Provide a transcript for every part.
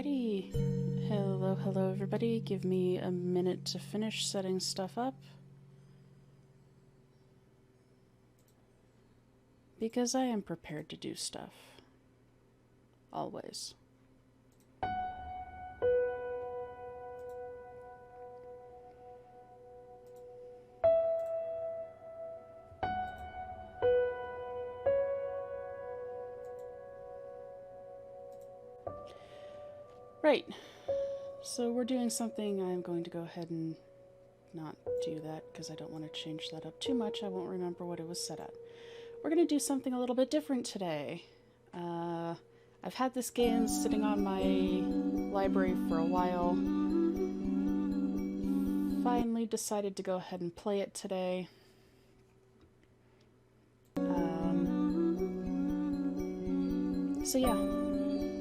Alrighty. Hello, hello everybody. Give me a minute to finish setting stuff up. Because I am prepared to do stuff. Always. Right. So we're doing something. I'm going to go ahead and not do that because I don't want to change that up too much. I won't remember what it was set at. We're going to do something a little bit different today. I've had this game sitting on my library for a while. Finally decided to go ahead and play it today. So yeah,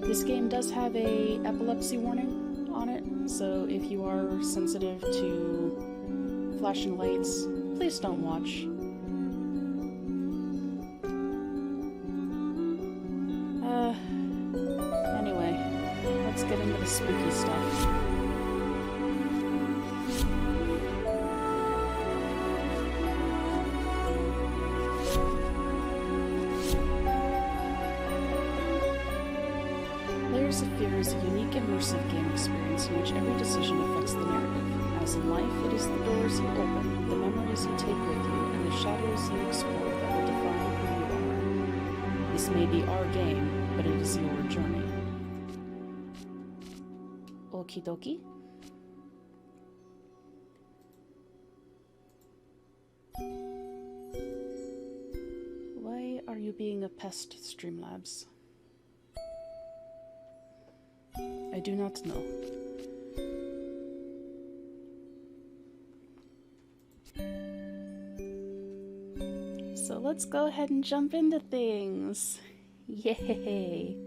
this game does have a epilepsy warning on it, so if you are sensitive to flashing lights, please don't watch. Anyway, let's get into the spooky stuff. Layers of Fear is a unique, immersive game experience in which every decision affects the narrative. As in life, it is the doors you open, the memories you take with you, and the shadows you explore that will define who you are. This may be our game, but it is your journey. Okie dokie. Why are you being a pest, Streamlabs? I do not know. So let's go ahead and jump into things. Yay!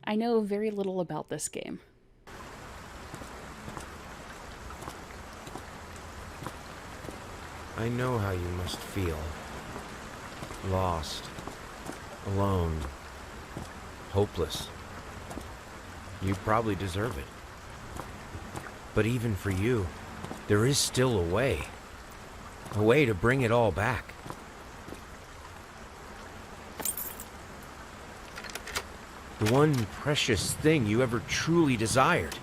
I know very little about this game. I know how you must feel. Lost. Alone. Hopeless. You probably deserve it. But even for you, there is still a way. A way to bring it all back. The one precious thing you ever truly desired.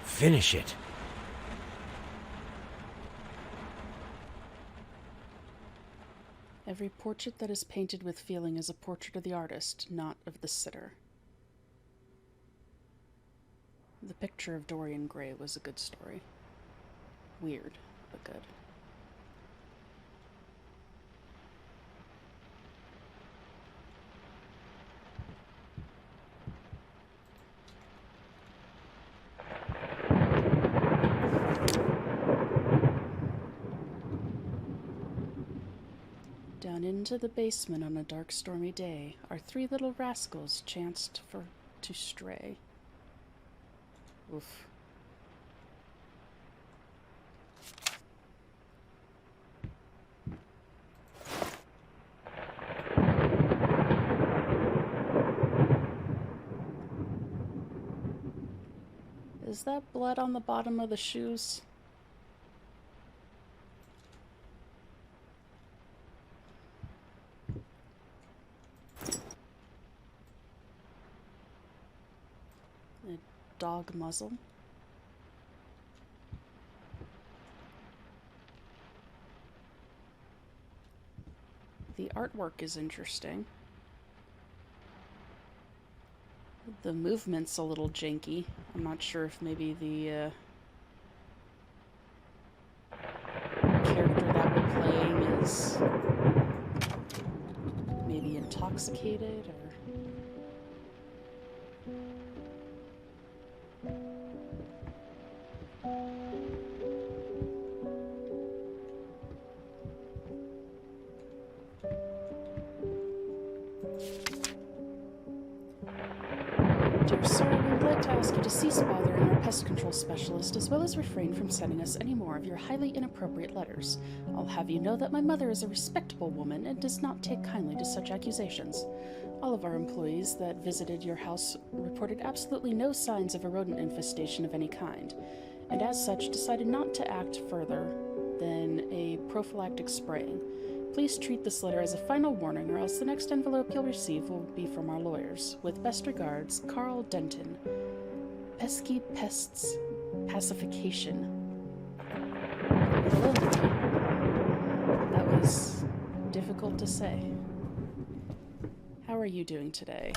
Finish it. Every portrait that is painted with feeling is a portrait of the artist, not of the sitter. The picture of Dorian Gray was a good story. Weird, but good. Down into the basement on a dark, stormy day, our three little rascals chanced to stray. Oof. Is that blood on the bottom of the shoes? Dog muzzle. The artwork is interesting. The movement's a little janky. I'm not sure if maybe the character that we're playing is maybe intoxicated or... Dear sir, we would like to ask you to to cease bothering our pest control specialist as well as refrain from sending us any more of your highly inappropriate letters. I'll have you know that my mother is a respectable woman and does not take kindly to such accusations. All of our employees that visited your house reported absolutely no signs of a rodent infestation of any kind, and as such decided not to act further than a prophylactic spraying. Please treat this letter as a final warning, or else the next envelope you'll receive will be from our lawyers. With best regards, Carl Denton. Pesky Pests Pacification. Hello. That was difficult to say. How are you doing today?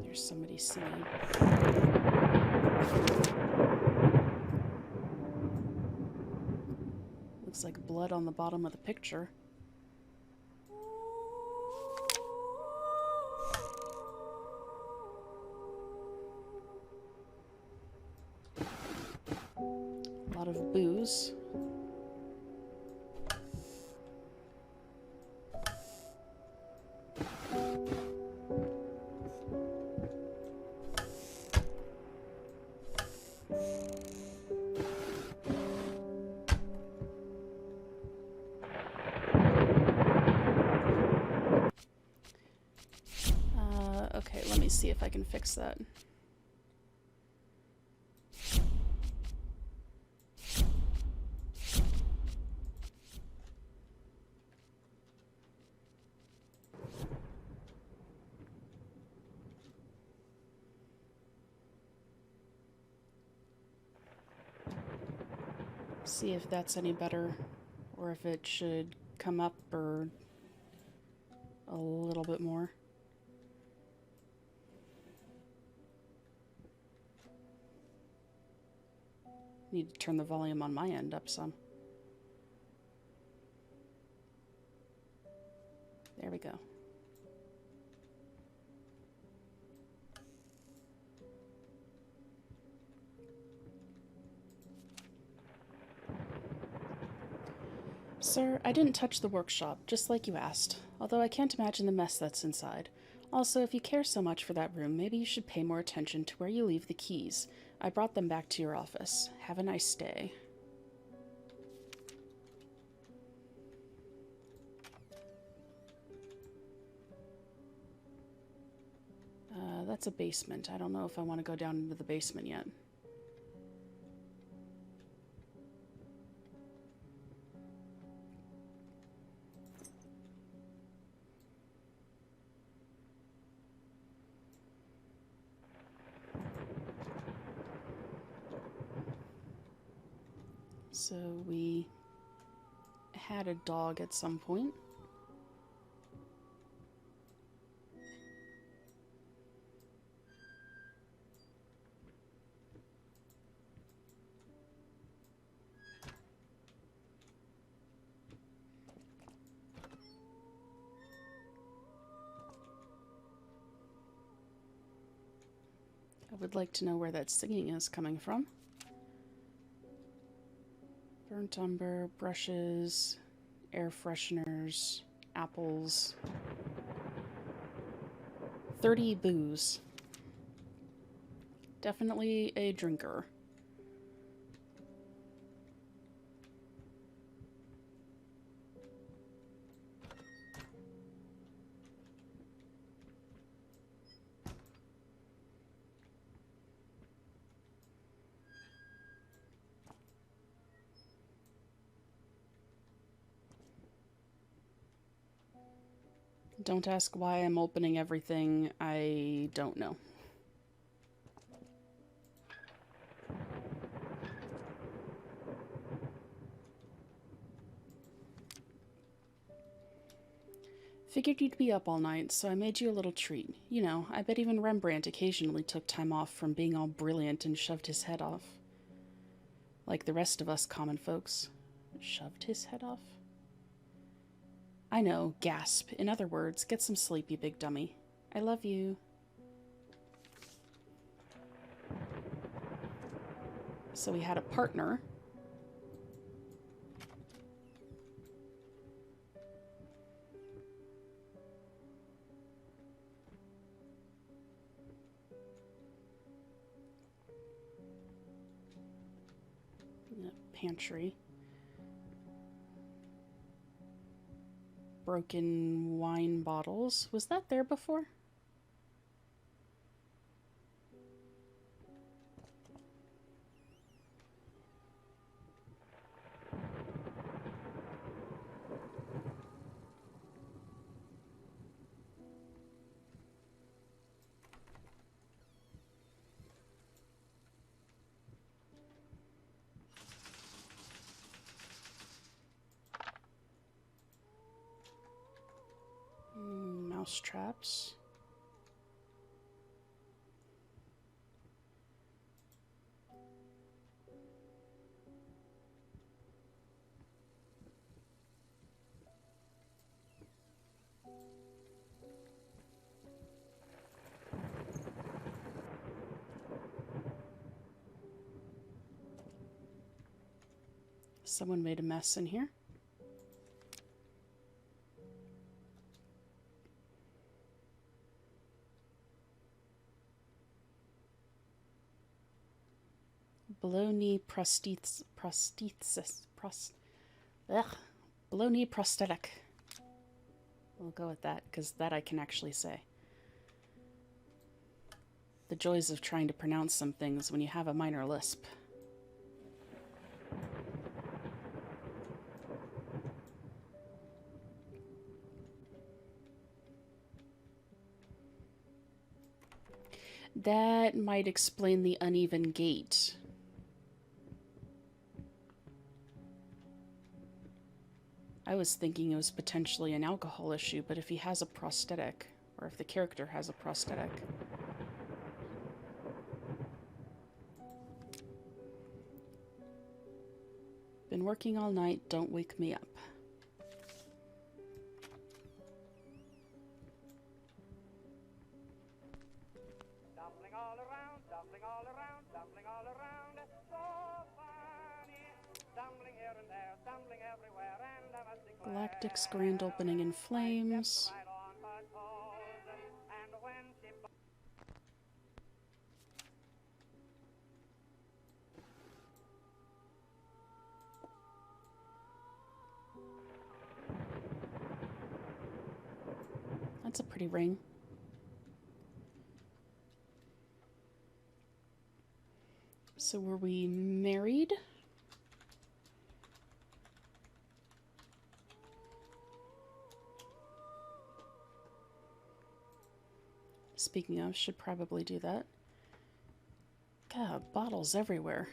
There's somebody singing. Looks like blood on the bottom of the picture. A lot of booze. Okay, let me see if I can fix that. See if that's any better, or if it should come up or a little bit more. Need to turn the volume on my end up some. There we go. Sir, I didn't touch the workshop, just like you asked, although I can't imagine the mess that's inside. Also, if you care so much for that room, maybe you should pay more attention to where you leave the keys. I brought them back to your office. Have a nice day. That's a basement. I don't know if I want to go down into the basement yet. So we had a dog at some point. I would like to know where that singing is coming from. Burnt umber, brushes, air fresheners, apples. 30 booze. Definitely a drinker. Don't ask why I'm opening everything. I don't know. Figured you'd be up all night, so I made you a little treat. You know, I bet even Rembrandt occasionally took time off from being all brilliant and shoved his head off. Like the rest of us common folks. Shoved his head off? I know, gasp. In other words, get some sleep, you big dummy. I love you. So we had a partner. Pantry. Broken wine bottles. Was that there before? Mouse traps. Someone made a mess in here. Below-knee prosthesis. Below-knee prosthetic. We'll go with that, because that I can actually say. The joys of trying to pronounce some things when you have a minor lisp. That might explain the uneven gait. I was thinking it was potentially an alcohol issue, but if he has a prosthetic, or if the character has a prosthetic... Been working all night, don't wake me up. Dumpling all around, dumpling all around, dumpling all around, so funny. Dumpling here and there, dumpling everywhere, and I must declare, Galactic's grand opening in flames. right on her toes, and when she That's a pretty ring. So were we married? Speaking of, should probably do that. God, bottles everywhere.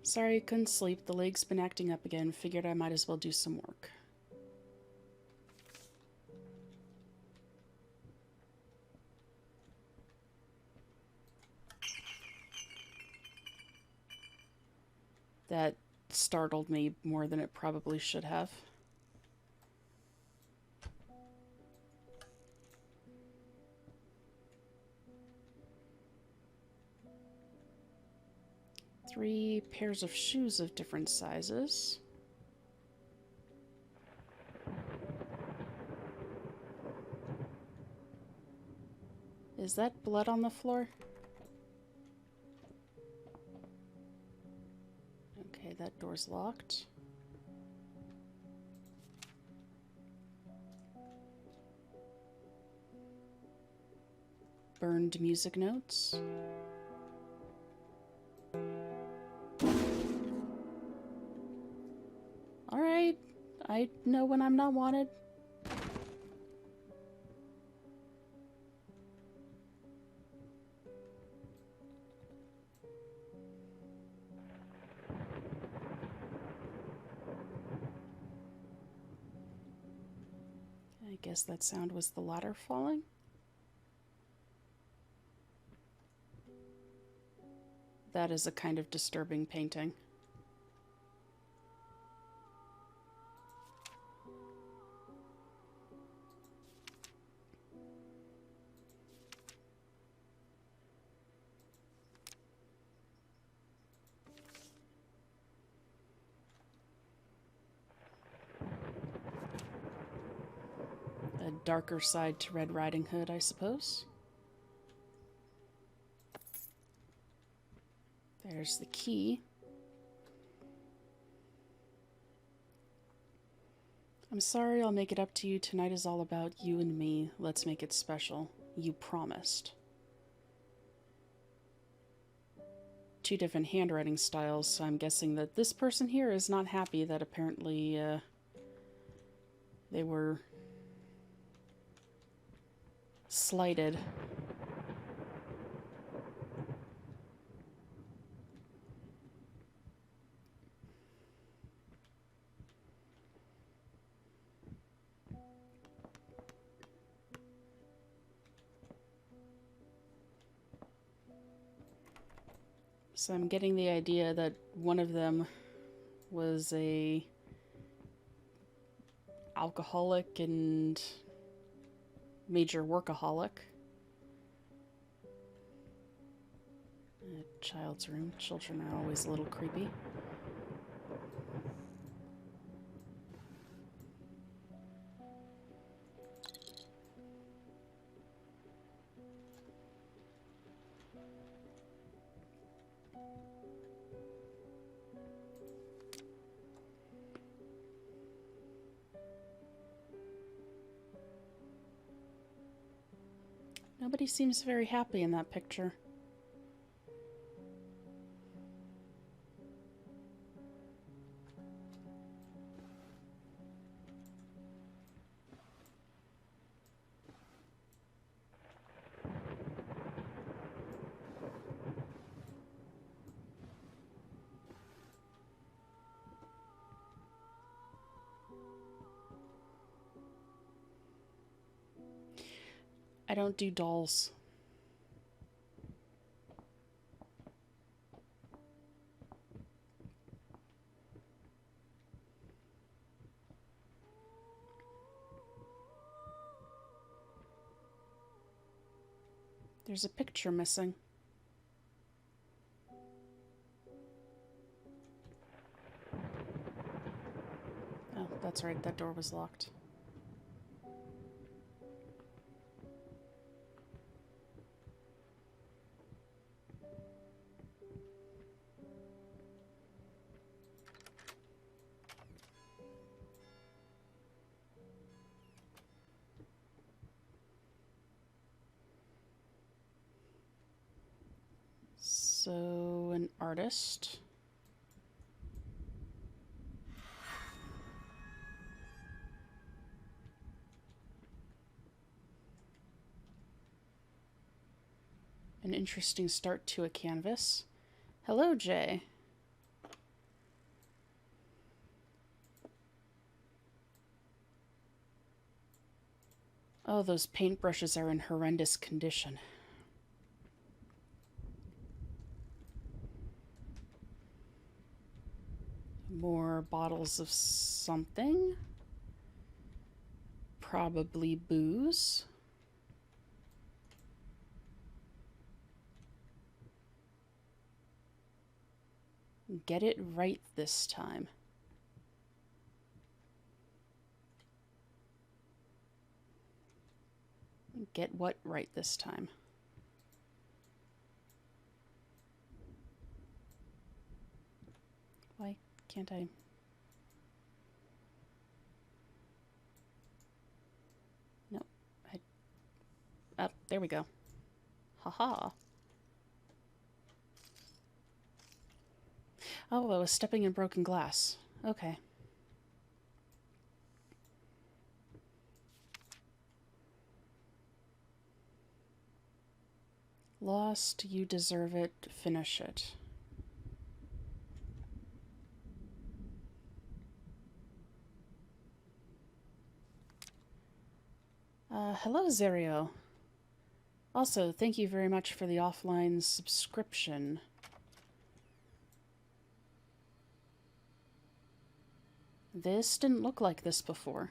Sorry, couldn't sleep. The leg's been acting up again. Figured I might as well do some work. That startled me more than it probably should have. Three pairs of shoes of different sizes. Is that blood on the floor? Okay, that door's locked. Burned music notes. Alright, I know when I'm not wanted. I guess that sound was the ladder falling. That is a kind of disturbing painting. A darker side to Red Riding Hood, I suppose. There's the key. I'm sorry, I'll make it up to you. Tonight is all about you and me. Let's make it special. You promised. Two different handwriting styles, so I'm guessing that this person here is not happy that apparently they were slighted. So I'm getting the idea that one of them was a alcoholic and major workaholic. A child's room. Children are always a little creepy. Nobody seems very happy in that picture. I don't do dolls. There's a picture missing. Oh, that's right, that door was locked. So, an artist. An interesting start to a canvas. Hello, Jay. Oh, those paintbrushes are in horrendous condition. More bottles of something. Probably booze. Get it right this time. Get what right this time? Why can't I? No. Oh, there we go. Haha. Oh, I was stepping in broken glass. Okay. Lost, you deserve it, finish it. Hello, Zerio. Also, thank you very much for the offline subscription. This didn't look like this before.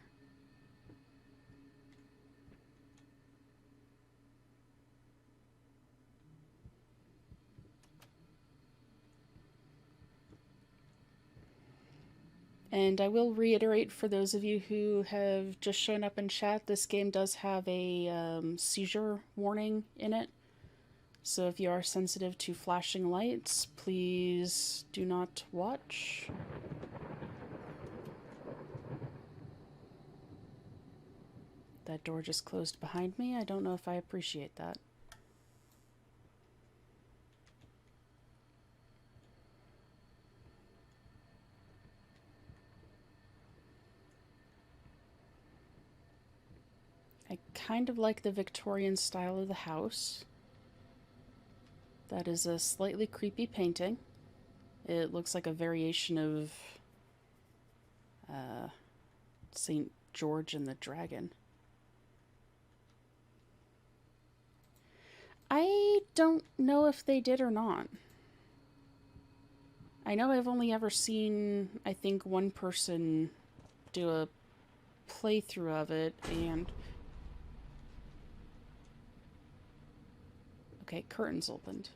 And I will reiterate for those of you who have just shown up in chat, this game does have a seizure warning in it. So if you are sensitive to flashing lights, please do not watch. That door just closed behind me. I don't know if I appreciate that. I kind of like the Victorian style of the house. That is a slightly creepy painting. It looks like a variation of St. George and the Dragon. I don't know if they did or not. I know I've only ever seen, I think, one person do a playthrough of it, and... Okay, curtains opened.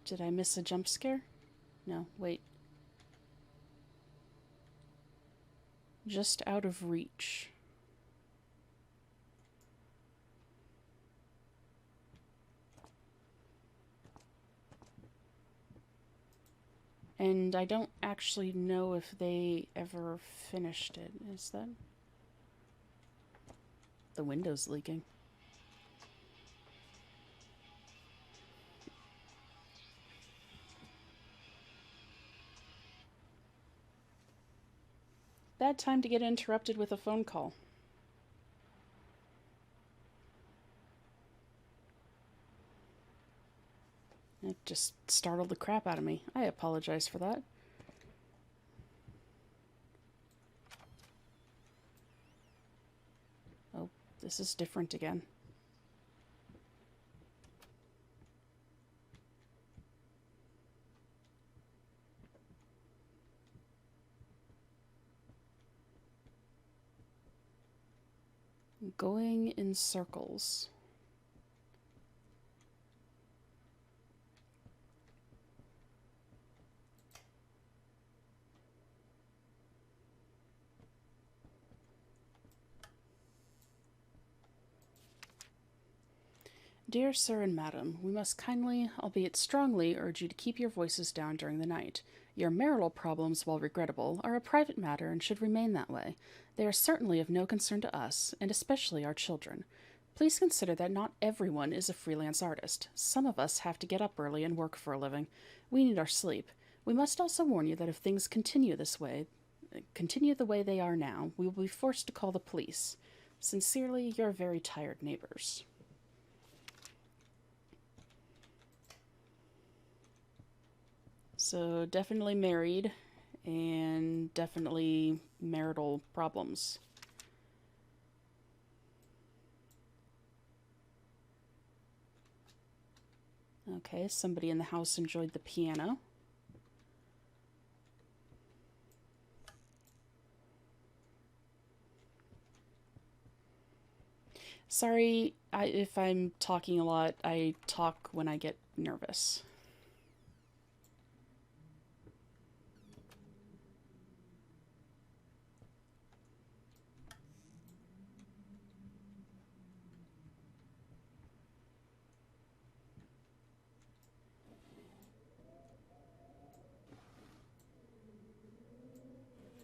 Did I miss a jump scare? No, wait. Just out of reach. And I don't actually know if they ever finished it. Is that... The window's leaking. Bad time to get interrupted with a phone call. It just startled the crap out of me. I apologize for that. Oh, this is different again. Going in circles. Dear Sir and Madam, we must kindly, albeit strongly, urge you to keep your voices down during the night. Your marital problems, while regrettable, are a private matter and should remain that way. They are certainly of no concern to us, and especially our children. Please consider that not everyone is a freelance artist. Some of us have to get up early and work for a living. We need our sleep. We must also warn you that if things continue the way they are now, we will be forced to call the police. Sincerely, your very tired neighbors. So definitely married and definitely marital problems. Okay, somebody in the house enjoyed the piano. Sorry if I'm talking a lot. I talk when I get nervous.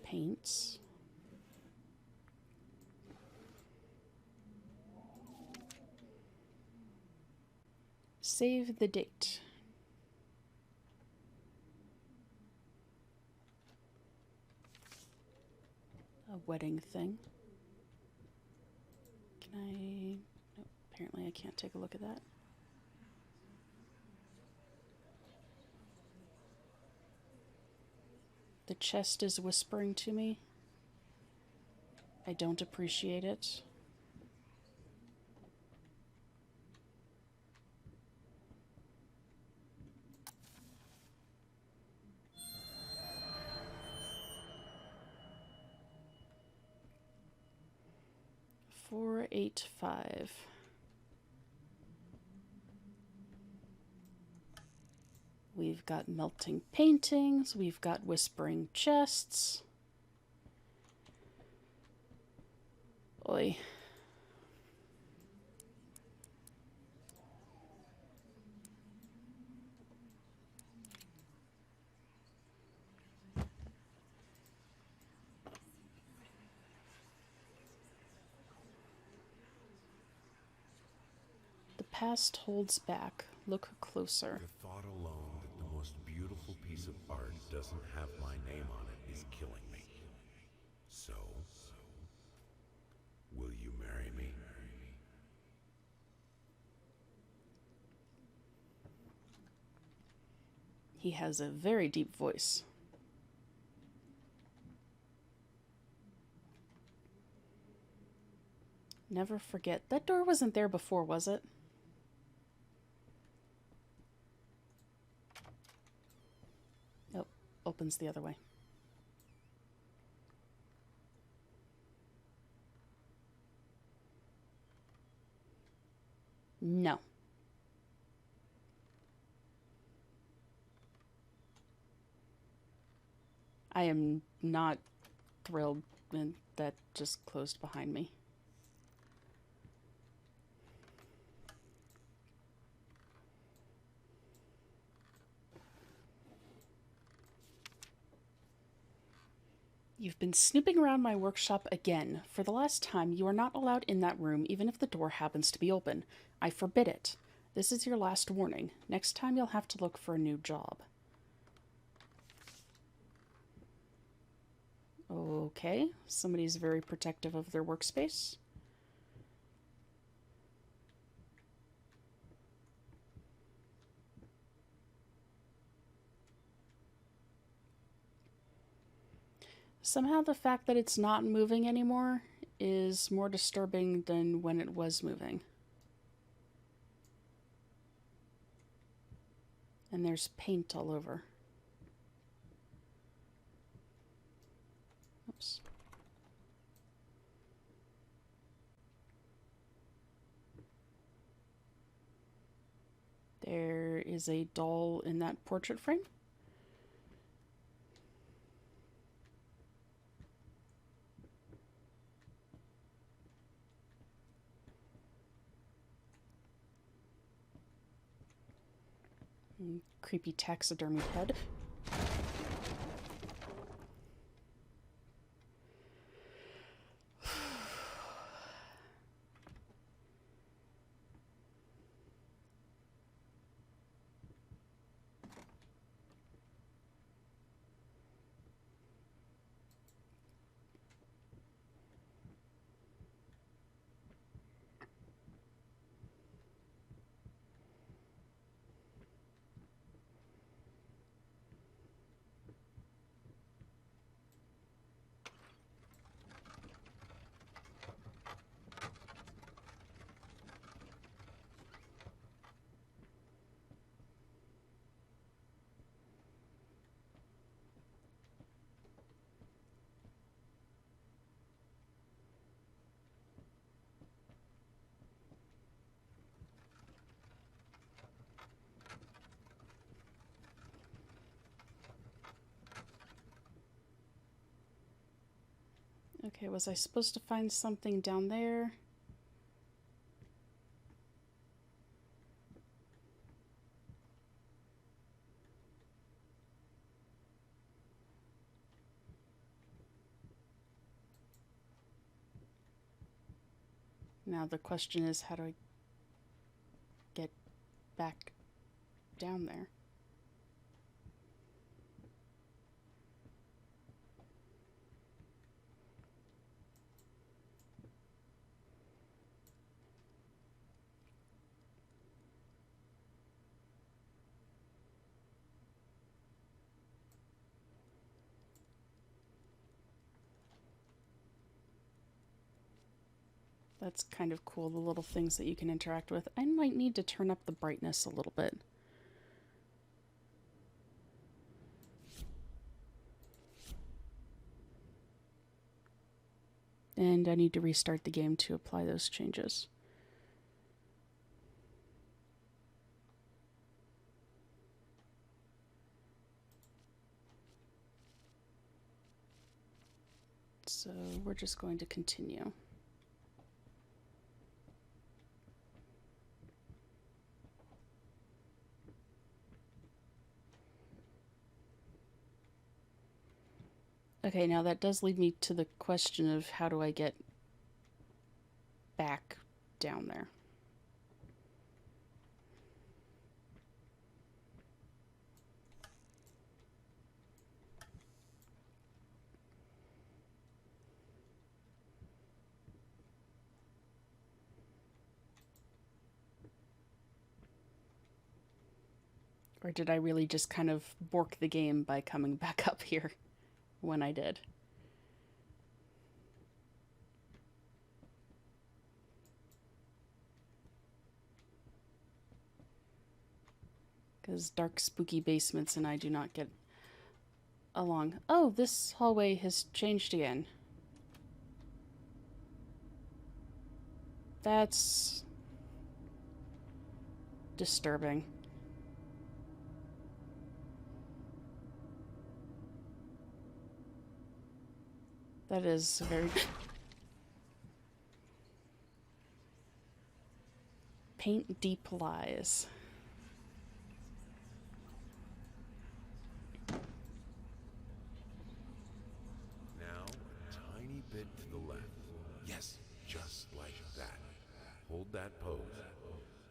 Paints. Save the date. A wedding thing. Can I... Nope, apparently I can't take a look at that. The chest is whispering to me. I don't appreciate it. 485. We've got melting paintings. We've got whispering chests. Oi. The past holds back. Look closer. The thought alone that the most beautiful piece of art doesn't have my name on it is killing me. So, will you marry me? He has a very deep voice. Never forget. That door wasn't there before, was it? Nope. Opens the other way. No. I am not thrilled when that just closed behind me. You've been snooping around my workshop again. For the last time, you are not allowed in that room even if the door happens to be open. I forbid it. This is your last warning. Next time you'll have to look for a new job. Okay, somebody's very protective of their workspace. Somehow the fact that it's not moving anymore is more disturbing than when it was moving. And there's paint all over. Oops. There is a doll in that portrait frame. Creepy taxidermy head. Okay, was I supposed to find something down there? Now the question is, how do I get back down there? That's kind of cool, the little things that you can interact with. I might need to turn up the brightness a little bit. And I need to restart the game to apply those changes. So we're just going to continue. Okay, now that does lead me to the question of how do I get back down there? Or did I really just kind of bork the game by coming back up here when I did? Because dark, spooky basements and I do not get along. Oh, this hallway has changed again. That's disturbing. That is very... Paint deep lies. Now, a tiny bit to the left. Yes, just like that. Hold that pose.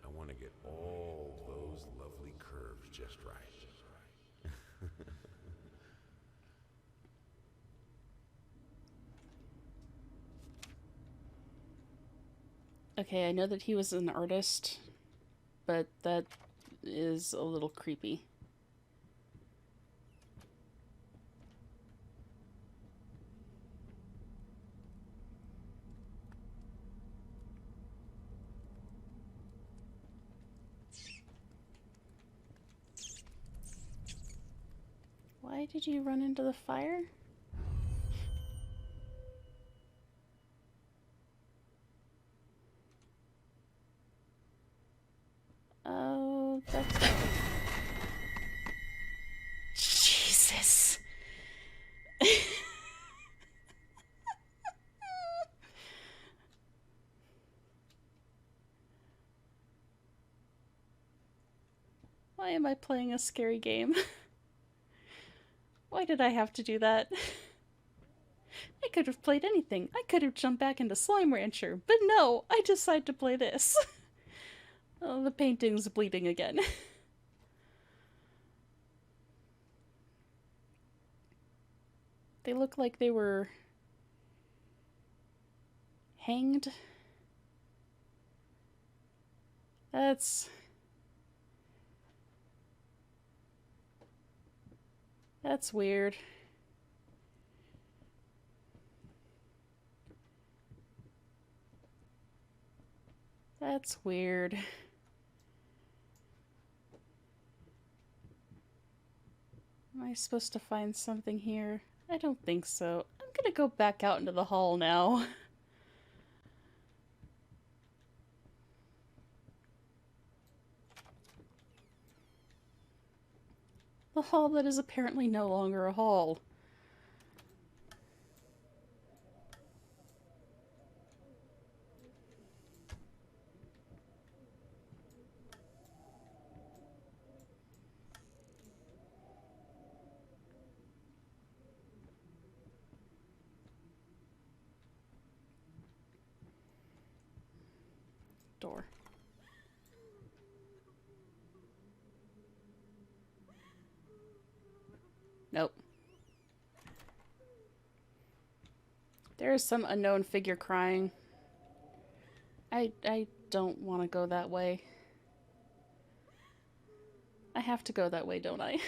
I want to get all those lovely curves just right. Okay, I know that he was an artist, but that is a little creepy. Why did you run into the fire? Oh, that's... Jesus. Why am I playing a scary game? Why did I have to do that? I could have played anything. I could have jumped back into Slime Rancher, but no, I decided to play this. Oh, the painting's bleeding again. They look like they were hanged. That's weird. That's weird. Am I supposed to find something here? I don't think so. I'm gonna go back out into the hall now. The hall that is apparently no longer a hall. Door. Nope. There is some unknown figure crying. I don't want to go that way. I have to go that way, don't I?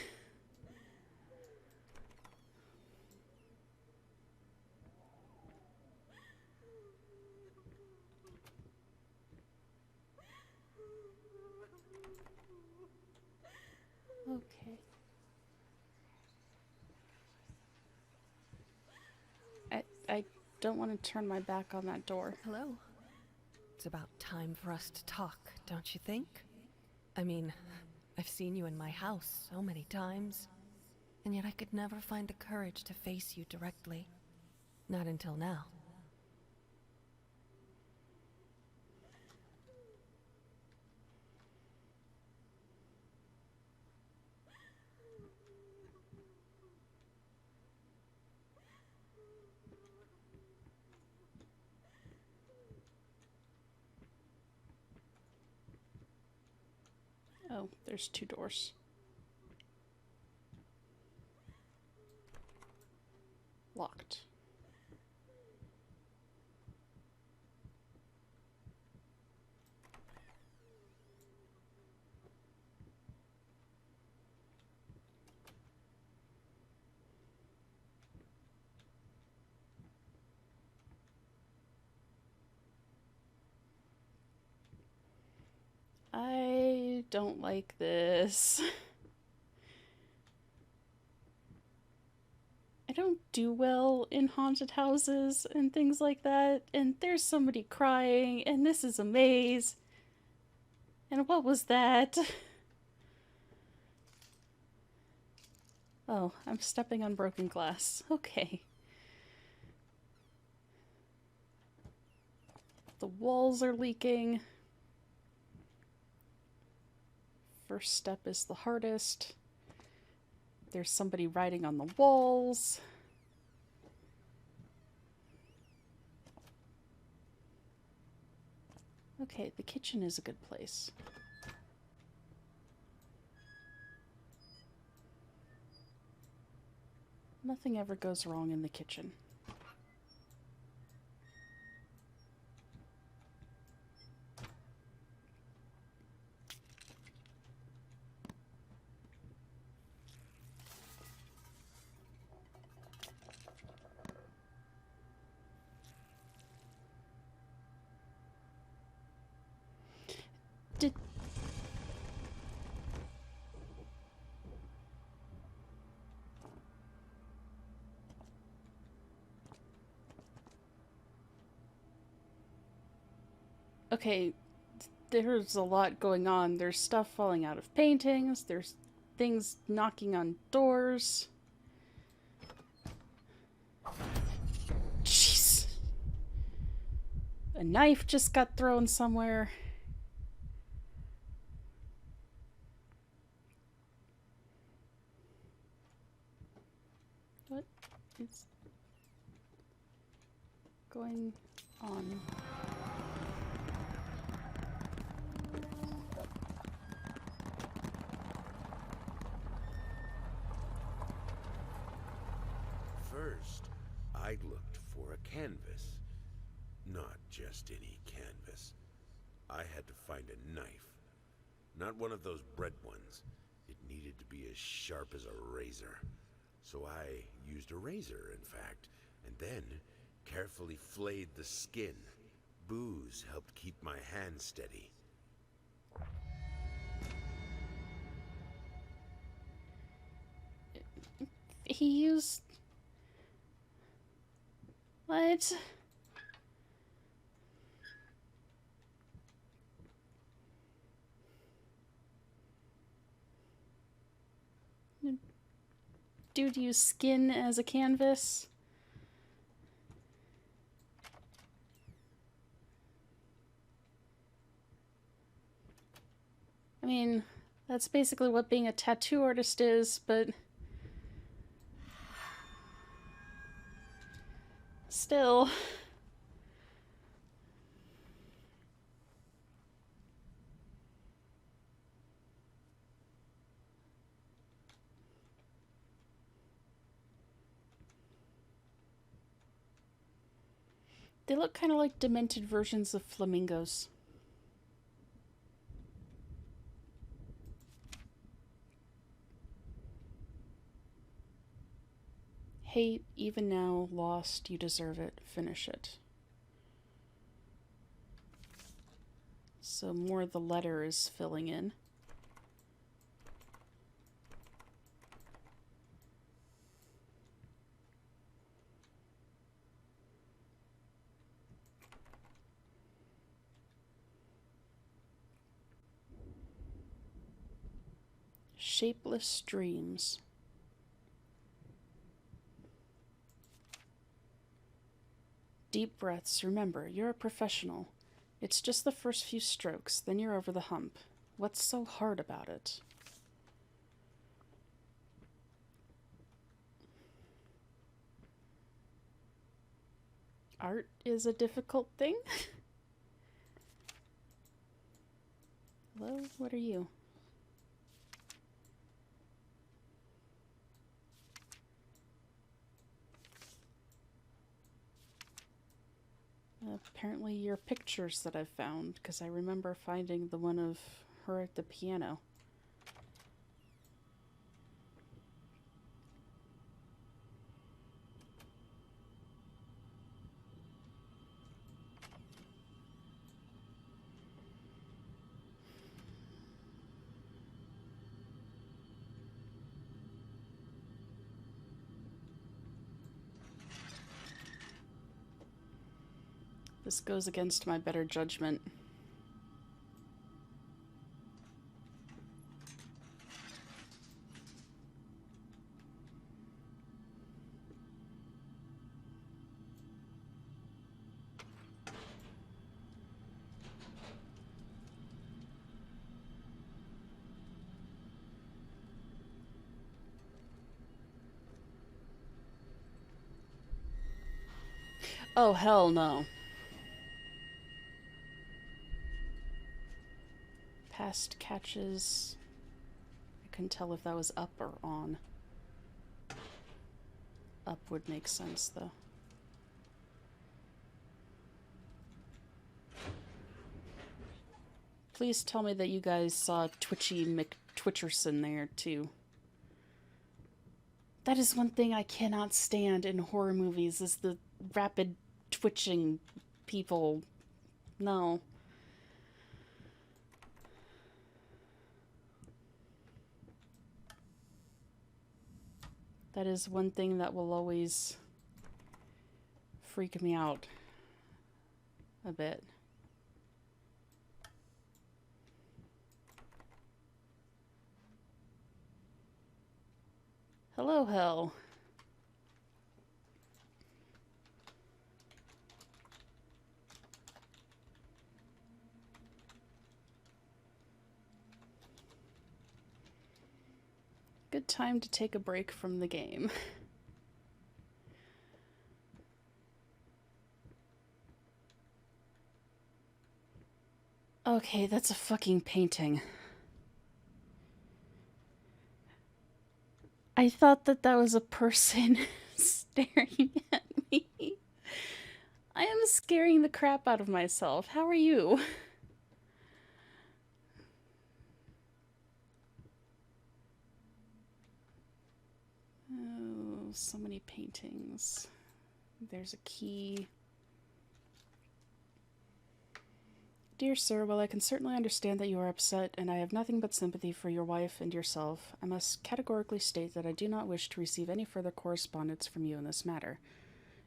Okay. I don't want to turn my back on that door. Hello. It's about time for us to talk, don't you think? I mean, I've seen you in my house so many times, and yet I could never find the courage to face you directly. Not until now. Oh, there's 2 doors. Locked. I don't like this. I don't do well in haunted houses and things like that, and there's somebody crying, and this is a maze. And what was that? Oh, I'm stepping on broken glass. Okay. The walls are leaking. First step is the hardest. There's somebody writing on the walls. Okay, the kitchen is a good place. Nothing ever goes wrong in the kitchen. Did... Okay, there's a lot going on. There's stuff falling out of paintings. There's things knocking on doors. Jeez. A knife just got thrown somewhere. What is going on? First, I looked for a canvas. Not just any canvas. I had to find a knife. Not one of those bread ones. It needed to be as sharp as a razor. So I used a razor, in fact, and then carefully flayed the skin. Booze helped keep my hand steady. He used... What? Dude use skin as a canvas? I mean, that's basically what being a tattoo artist is, but... Still... They look kind of like demented versions of flamingos. Hate, even now, lost, you deserve it, finish it. So more of the letter is filling in. Shapeless dreams. Deep breaths. Remember, you're a professional. It's just the first few strokes, then you're over the hump. What's so hard about it? Art is a difficult thing? Hello? What are you? Apparently your pictures that I've found, because I remember finding the one of her at the piano. This goes against my better judgment. Oh, hell no. Past catches. I couldn't tell if that was up or on. Up would make sense, though. Please tell me that you guys saw Twitchy McTwitcherson there, too. That is one thing I cannot stand in horror movies, is the rapid twitching people. No. That is one thing that will always freak me out a bit. Hello, hell. Good time to take a break from the game. Okay, that's a fucking painting. I thought that that was a person staring at me. I am scaring the crap out of myself. How are you? Oh, so many paintings. There's a key. Dear sir, while I can certainly understand that you are upset, and I have nothing but sympathy for your wife and yourself, I must categorically state that I do not wish to receive any further correspondence from you in this matter.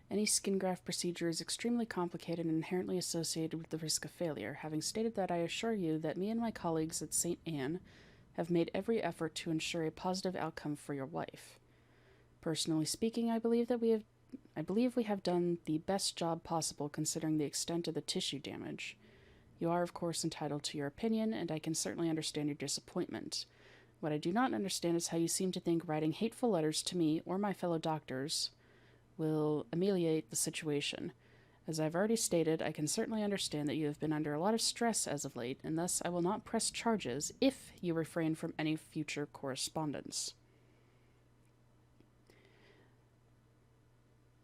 Any skin graft procedure is extremely complicated and inherently associated with the risk of failure. Having stated that, I assure you that me and my colleagues at St. Anne have made every effort to ensure a positive outcome for your wife. Personally speaking, I believe we have done the best job possible considering the extent of the tissue damage. You are, of course, entitled to your opinion, and I can certainly understand your disappointment. What I do not understand is how you seem to think writing hateful letters to me or my fellow doctors will ameliorate the situation. As I've already stated, I can certainly understand that you have been under a lot of stress as of late, and thus I will not press charges if you refrain from any future correspondence.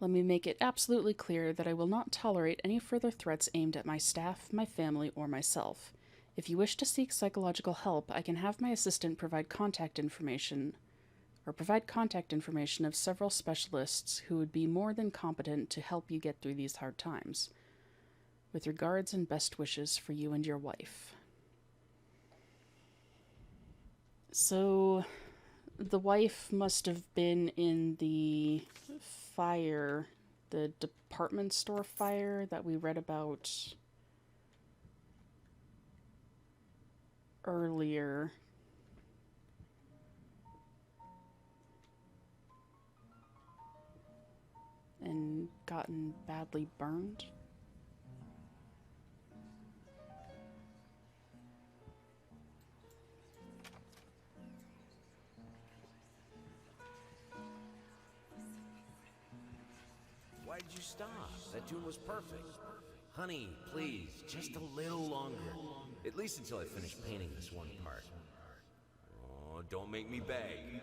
Let me make it absolutely clear that I will not tolerate any further threats aimed at my staff, my family, or myself. If you wish to seek psychological help, I can have my assistant provide contact information of several specialists who would be more than competent to help you get through these hard times. With regards and best wishes for you and your wife. So, the wife must have been in the fire, the department store fire that we read about earlier. and gotten badly burned. Why did you stop? That tune was perfect. Honey, please, just a little longer. At least until I finish painting this one part. Oh, don't make me beg.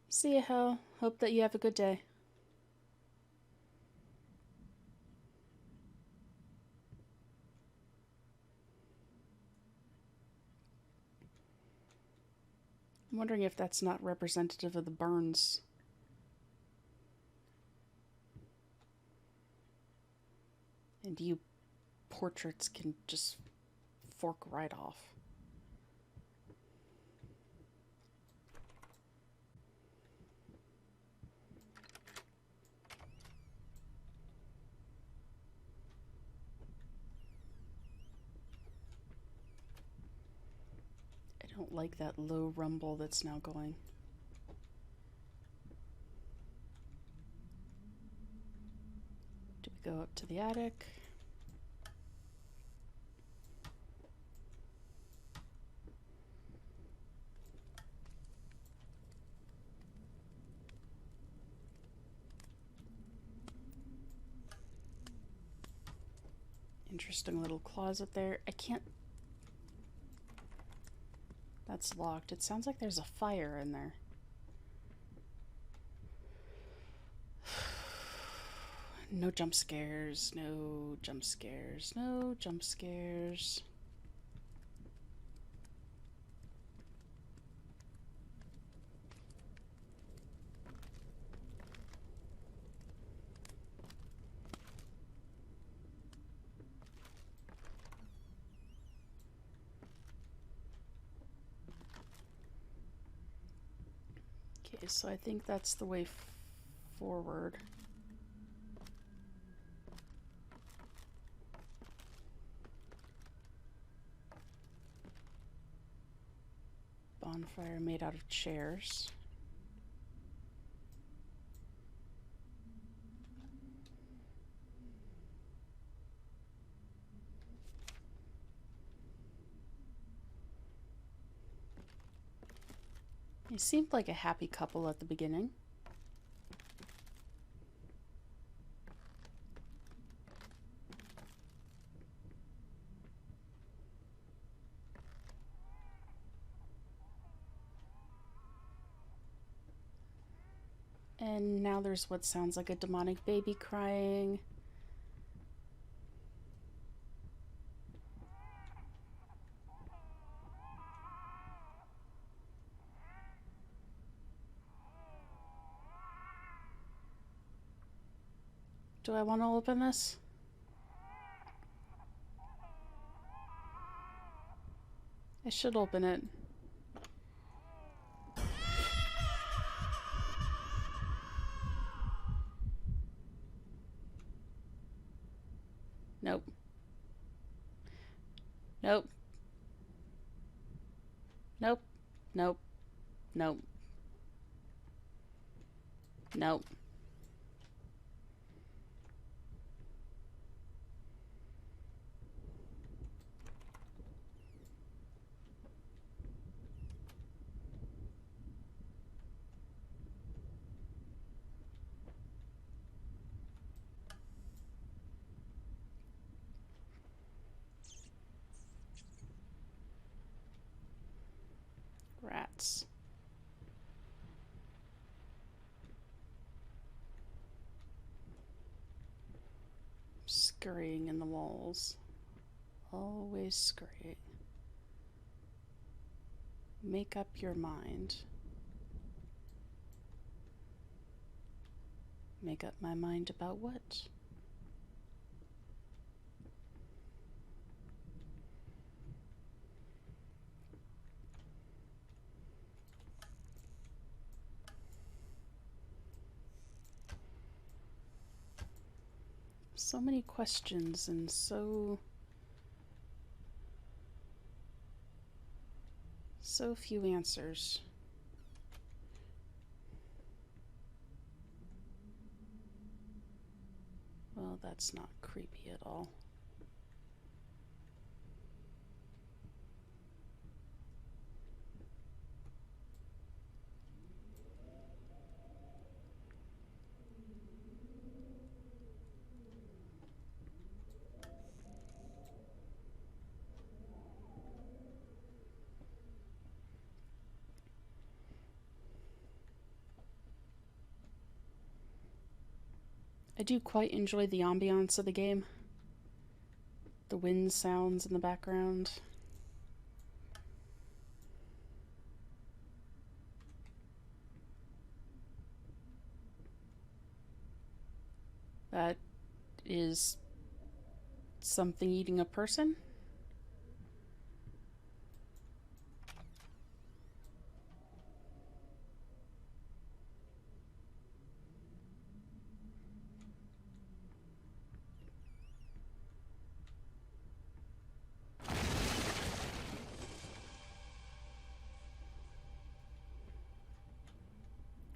See ya, Hel. Hope that you have a good day. I'm wondering if that's not representative of the burns. And you portraits can just fork right off. I don't like that low rumble that's now going. Do we go up to the attic? Interesting little closet there. I can't... That's locked. It sounds like there's a fire in there. No jump scares. No jump scares. No jump scares. Okay, so I think that's the way forward. Bonfire made out of chairs. You seemed like a happy couple at the beginning. And now there's what sounds like a demonic baby crying. Do I want to open this? I should open it. Nope. Nope. Nope. Nope. Nope. Nope. Rats. Scurrying in the walls. Always scurrying. Make up your mind. Make up my mind about what? So many questions and so few answers. Well, that's not creepy at all. I do quite enjoy the ambiance of the game. The wind sounds in the background. That is something eating a person?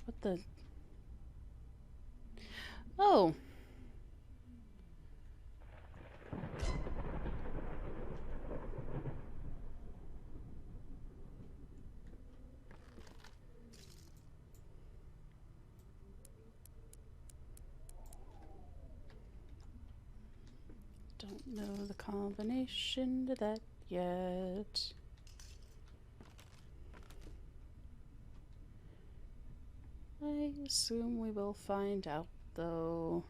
What the? Oh! Don't know the combination to that yet. I assume we will find out, though.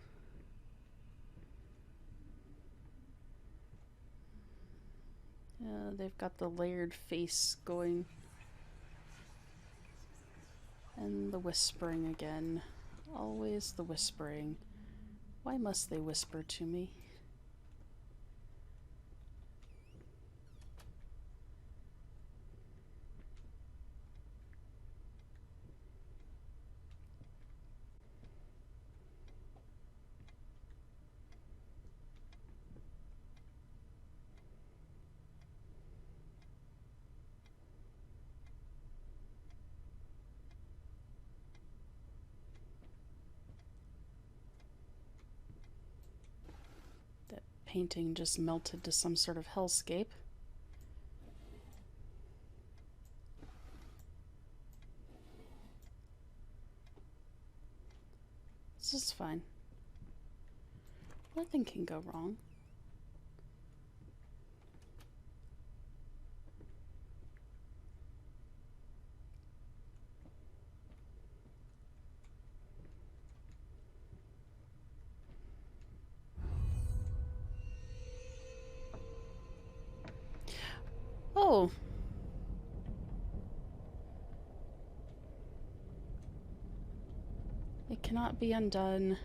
They've got the layered face going. And the whispering again. Always the whispering. Why must they whisper to me? Painting just melted to some sort of hellscape. This is fine. Nothing can go wrong. Oh. It cannot be undone.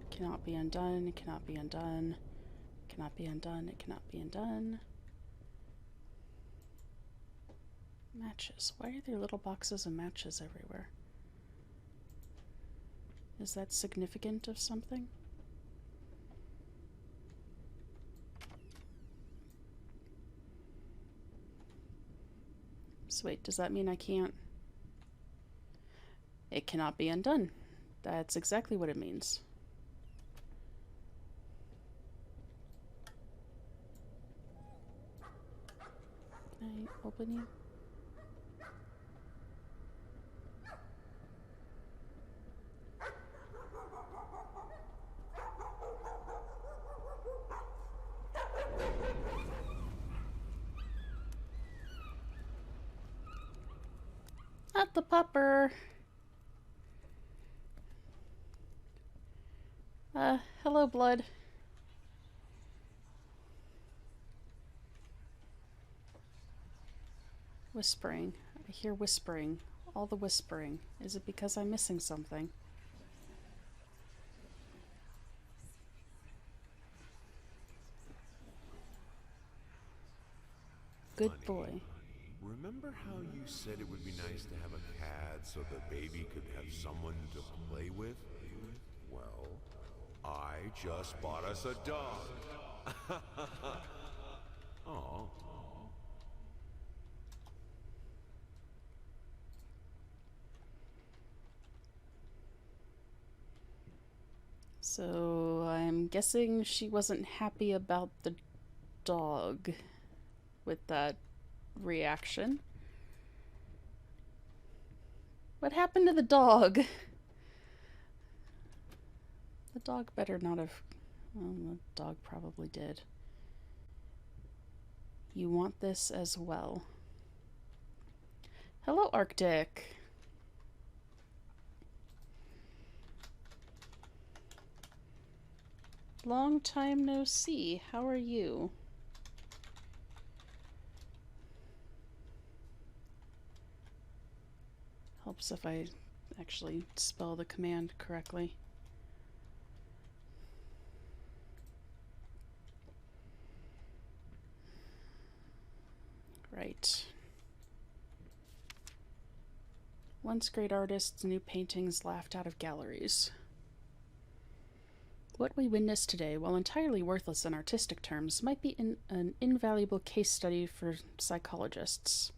It cannot be undone. It cannot be undone. It cannot be undone. It cannot be undone. Matches. Why are there little boxes of matches everywhere? Is that significant of something? So wait, does that mean I can't? It cannot be undone. That's exactly what it means. Can I open you? Not the pupper. Hello, blood. Whispering. I hear whispering. All the whispering. Is it because I'm missing something? Good boy. Remember how you said it would be nice to have a cat so the baby could have someone to play with? Well, I just bought us a dog. Oh. So I'm guessing she wasn't happy about the dog with that reaction. What happened to the dog? The dog better not have... Well, the dog probably did. You want this as well. Hello, Arctic. Long time no see. How are you? Helps if I actually spell the command correctly. Right. Once great artists, new paintings laughed out of galleries. What we witnessed today, while entirely worthless in artistic terms, might be an invaluable case study for psychologists.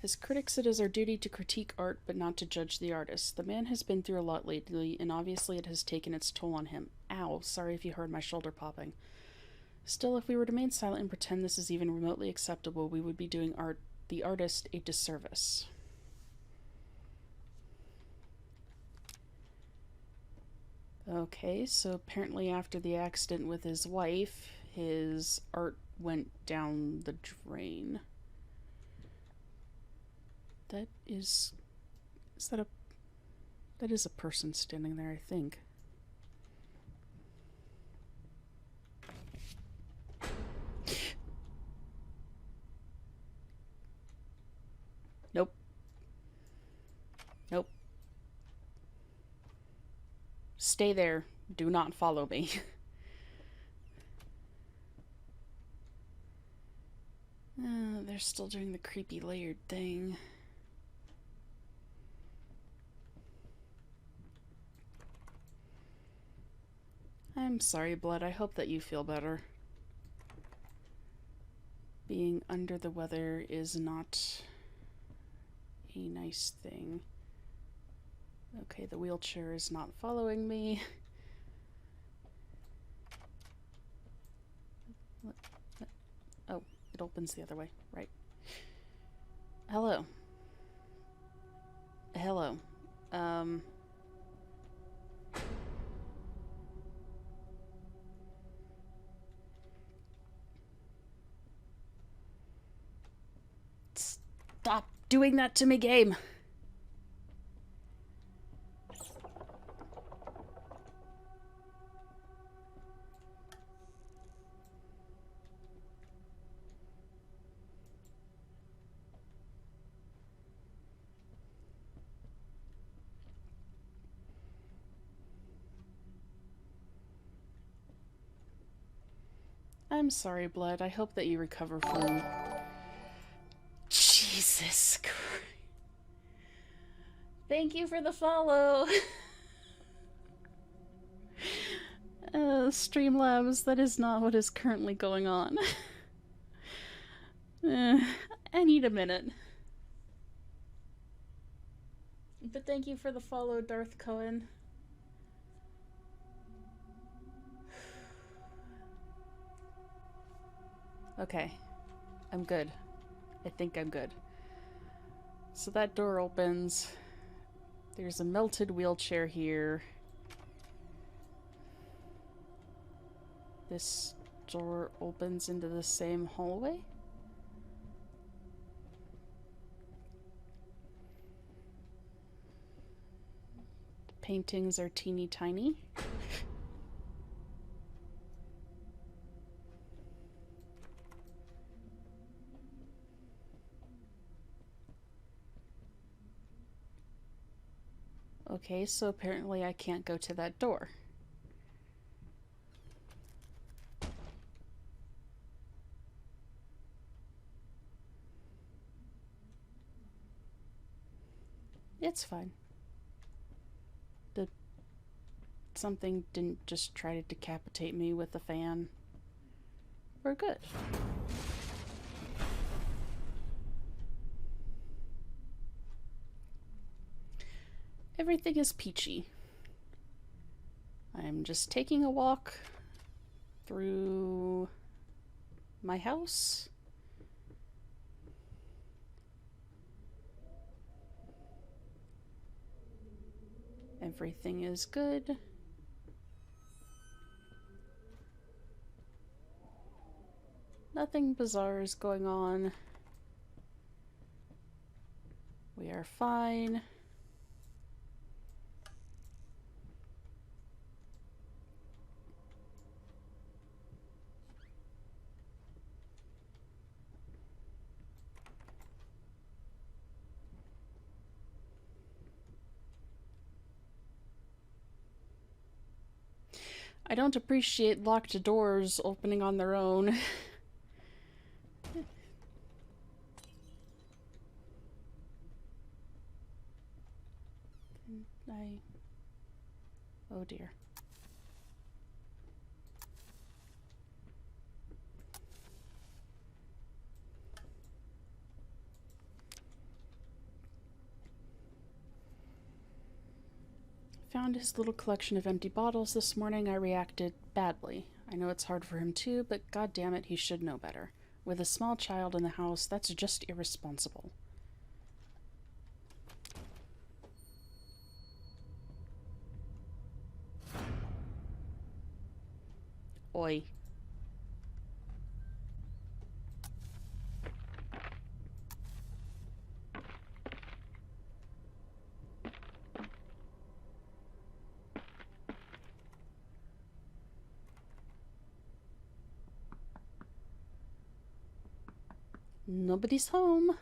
As critics, it is our duty to critique art, but not to judge the artist. The man has been through a lot lately, and obviously it has taken its toll on him. Ow, sorry if you heard my shoulder popping. Still, if we were to remain silent and pretend this is even remotely acceptable, we would be doing the artist a disservice. Okay, so apparently after the accident with his wife, his art went down the drain. That is that is a person standing there, I think. Nope. Nope. Stay there. Do not follow me. They're still doing the creepy layered thing. I'm sorry, Blood. I hope that you feel better. Being under the weather is not a nice thing. Okay, the wheelchair is not following me. Oh, it opens the other way. Right. Hello. Hello. Stop doing that to me, game. I'm sorry, Blood. I hope that you recover from... Jesus Christ. Thank you for the follow. Streamlabs, that is not what is currently going on. I need a minute. But thank you for the follow, Darth Cohen. Okay. I'm good. I think I'm good. So that door opens. There's a melted wheelchair here. This door opens into the same hallway? The paintings are teeny tiny. Okay, so apparently I can't go to that door. It's fine. The something didn't just try to decapitate me with a fan. We're good. Everything is peachy. I'm just taking a walk through my house. Everything is good. Nothing bizarre is going on. We are fine. I don't appreciate locked doors opening on their own. Oh dear. Found his little collection of empty bottles this morning. I reacted badly. I know it's hard for him too, but god damn it, he should know better. With a small child in the house, that's just irresponsible. Oi. Nobody's home.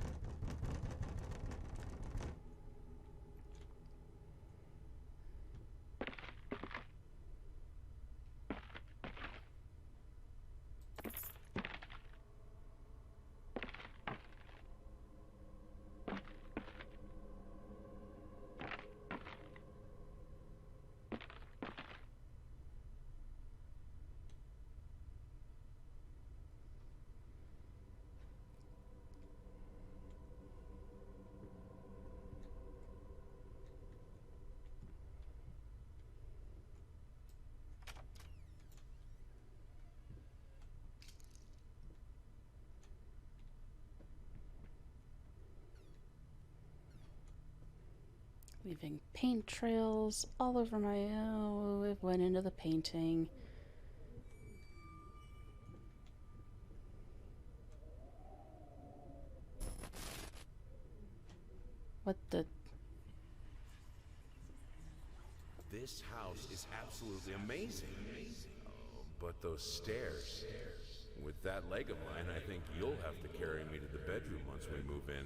Leaving paint trails all over my... Oh, it went into the painting. What the... This house is absolutely amazing. Oh, but those stairs. With that leg of mine, I think you'll have to carry me to the bedroom once we move in.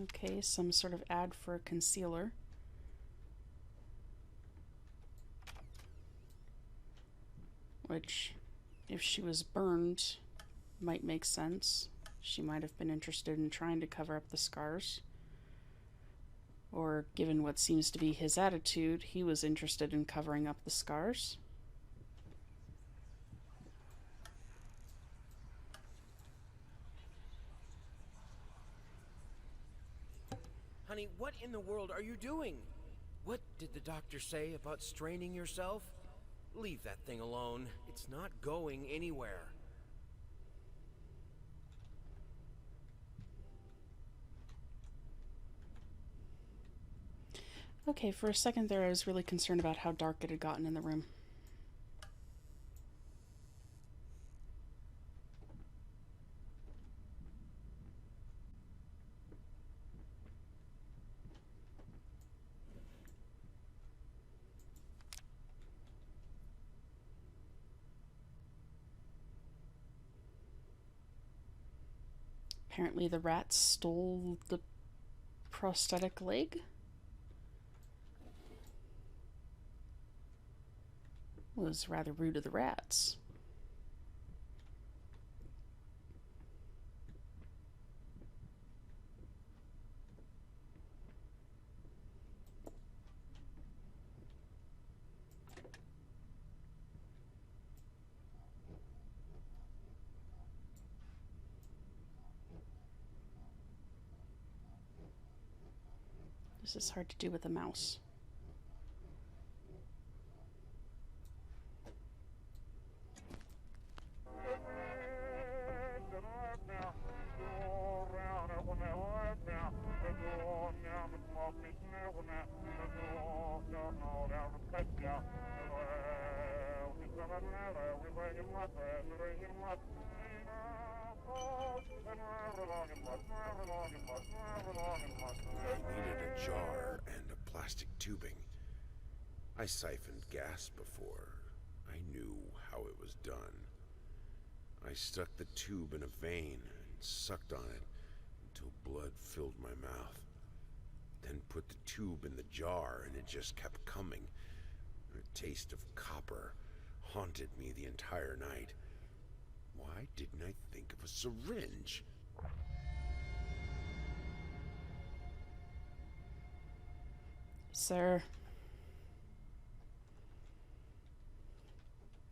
Okay, some sort of ad for a concealer. Which, if she was burned, might make sense. She might have been interested in trying to cover up the scars. Or, given what seems to be his attitude, he was interested in covering up the scars. Honey, what in the world are you doing? What did the doctor say about straining yourself? Leave that thing alone. It's not going anywhere. Okay, for a second there I was really concerned about how dark it had gotten in the room. Apparently the rats stole the prosthetic leg. Was rather rude of the rats. This is hard to do with a mouse. I needed a jar and a plastic tubing. I siphoned gas before. I knew how it was done. I stuck the tube in a vein and sucked on it until blood filled my mouth. Then put the tube in the jar and it just kept coming. The taste of copper haunted me the entire night. Why didn't I think of a syringe? Sir.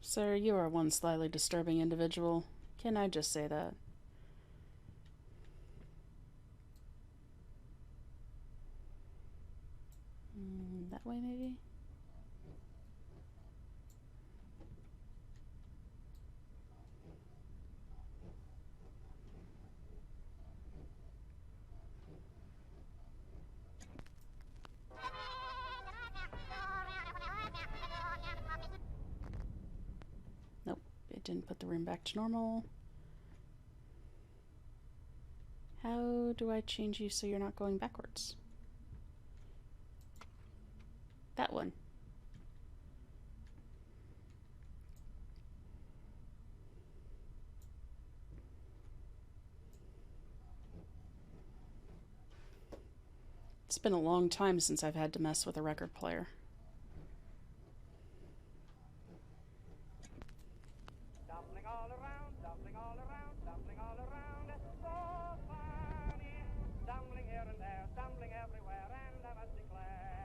Sir, you are one slightly disturbing individual. Can I just say that? That way, maybe? Nope, it didn't put the room back to normal. How do I change you so you're not going backwards? That one. It's been a long time since I've had to mess with a record player. Dumpling all around, dumpling all around, dumpling all around. So funny. Stumbling here and there, stumbling everywhere, and I must declare,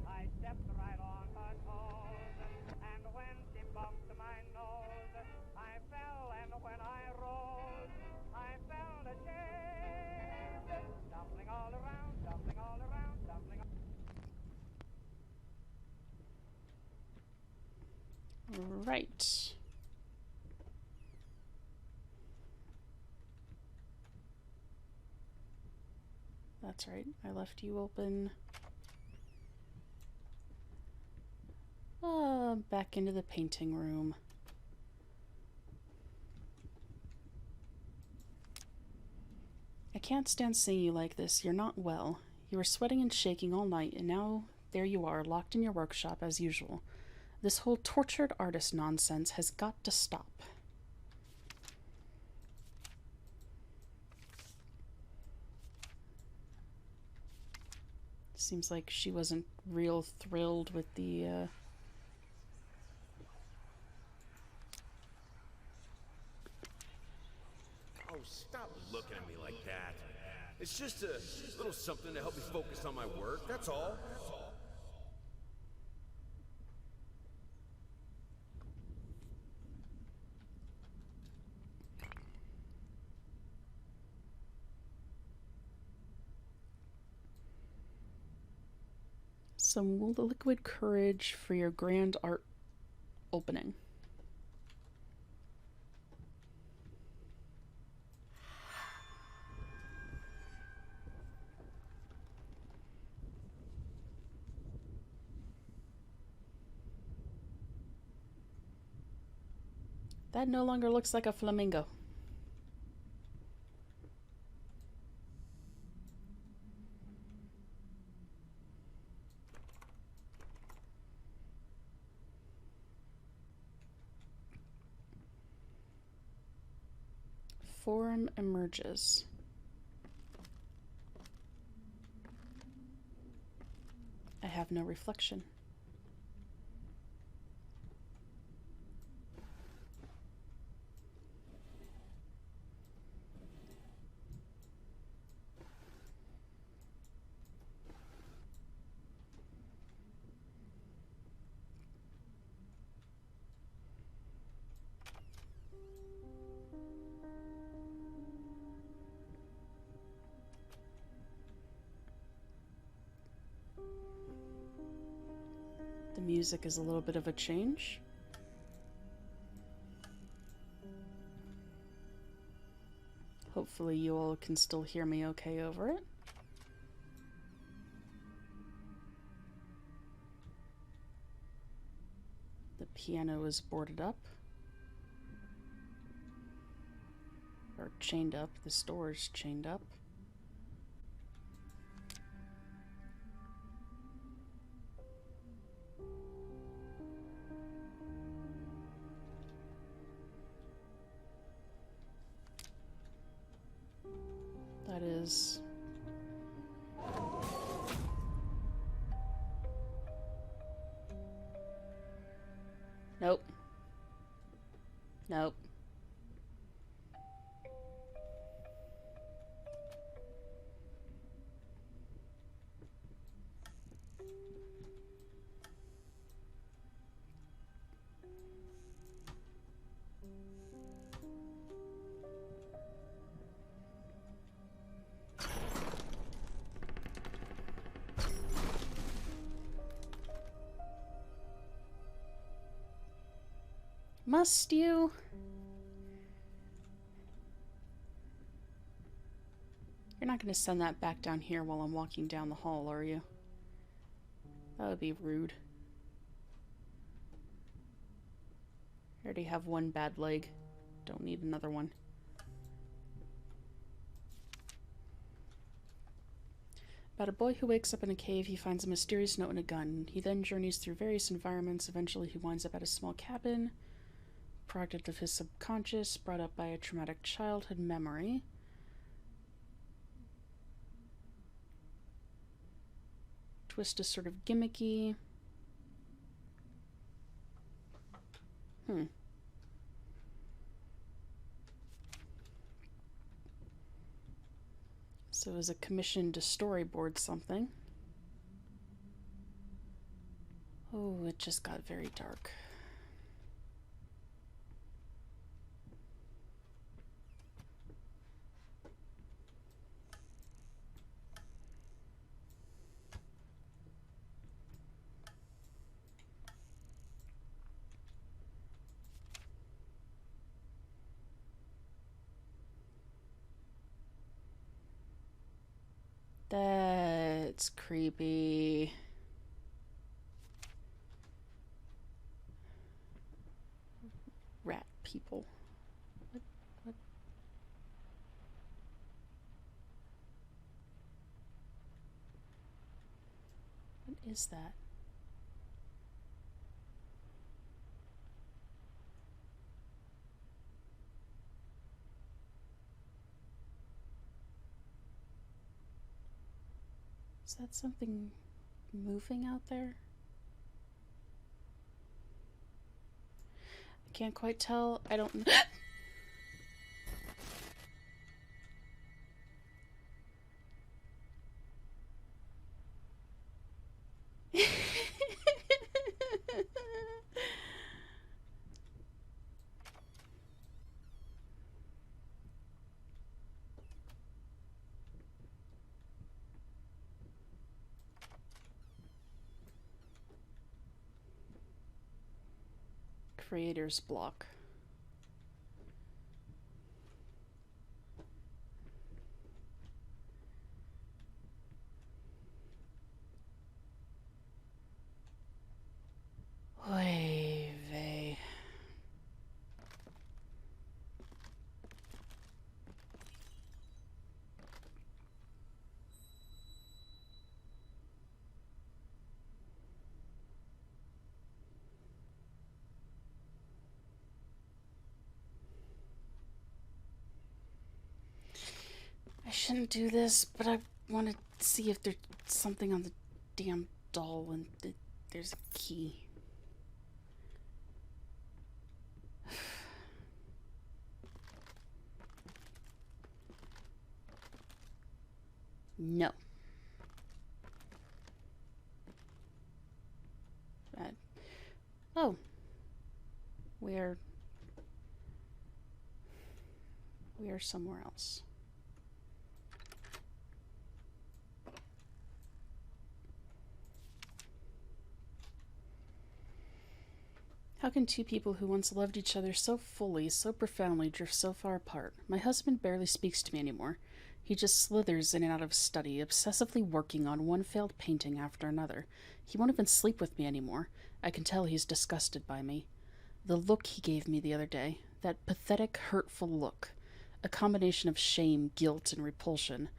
I stepped right on her toes, and when she bumped my nose, I fell, and when I rose, I felt ashamed. Dumpling all around, dumpling all around, dumpling all Right. That's right. I left you open. Back into the painting room. I can't stand seeing you like this. You're not well. You were sweating and shaking all night, and now there you are, locked in your workshop as usual. This whole tortured artist nonsense has got to stop. Seems like she wasn't real thrilled with the, Oh, stop looking at me like that. It's just a little something to help me focus on my work, that's all. some liquid courage for your grand art opening. That no longer looks like a flamingo. form emerges. I have no reflection. The music is a little bit of a change. Hopefully you all can still hear me okay over it. The piano is boarded up. Or chained up. This door is chained up. That is... Nope. Nope. Must you? You're not going to send that back down here while I'm walking down the hall, are you? That would be rude. I already have one bad leg. Don't need another one. About a boy who wakes up in a cave, he finds a mysterious note and a gun. He then journeys through various environments. Eventually he winds up at a small cabin, product of his subconscious, brought up by a traumatic childhood memory. Twist is sort of gimmicky. So is a commission to storyboard something. Oh, it just got very dark. That's creepy. Rat people. What? What is that? Is that something moving out there? I can't quite tell. I don't know. Creator's block. Oy vey. shouldn't do this, but I want to see if there's something on the damn doll and there's a key. No. Oh. We are somewhere else. How can two people who once loved each other so fully, so profoundly, drift so far apart? My husband barely speaks to me anymore. He just slithers in and out of study, obsessively working on one failed painting after another. He won't even sleep with me anymore. I can tell he's disgusted by me. The look he gave me the other day, that pathetic, hurtful look, a combination of shame, guilt, and repulsion.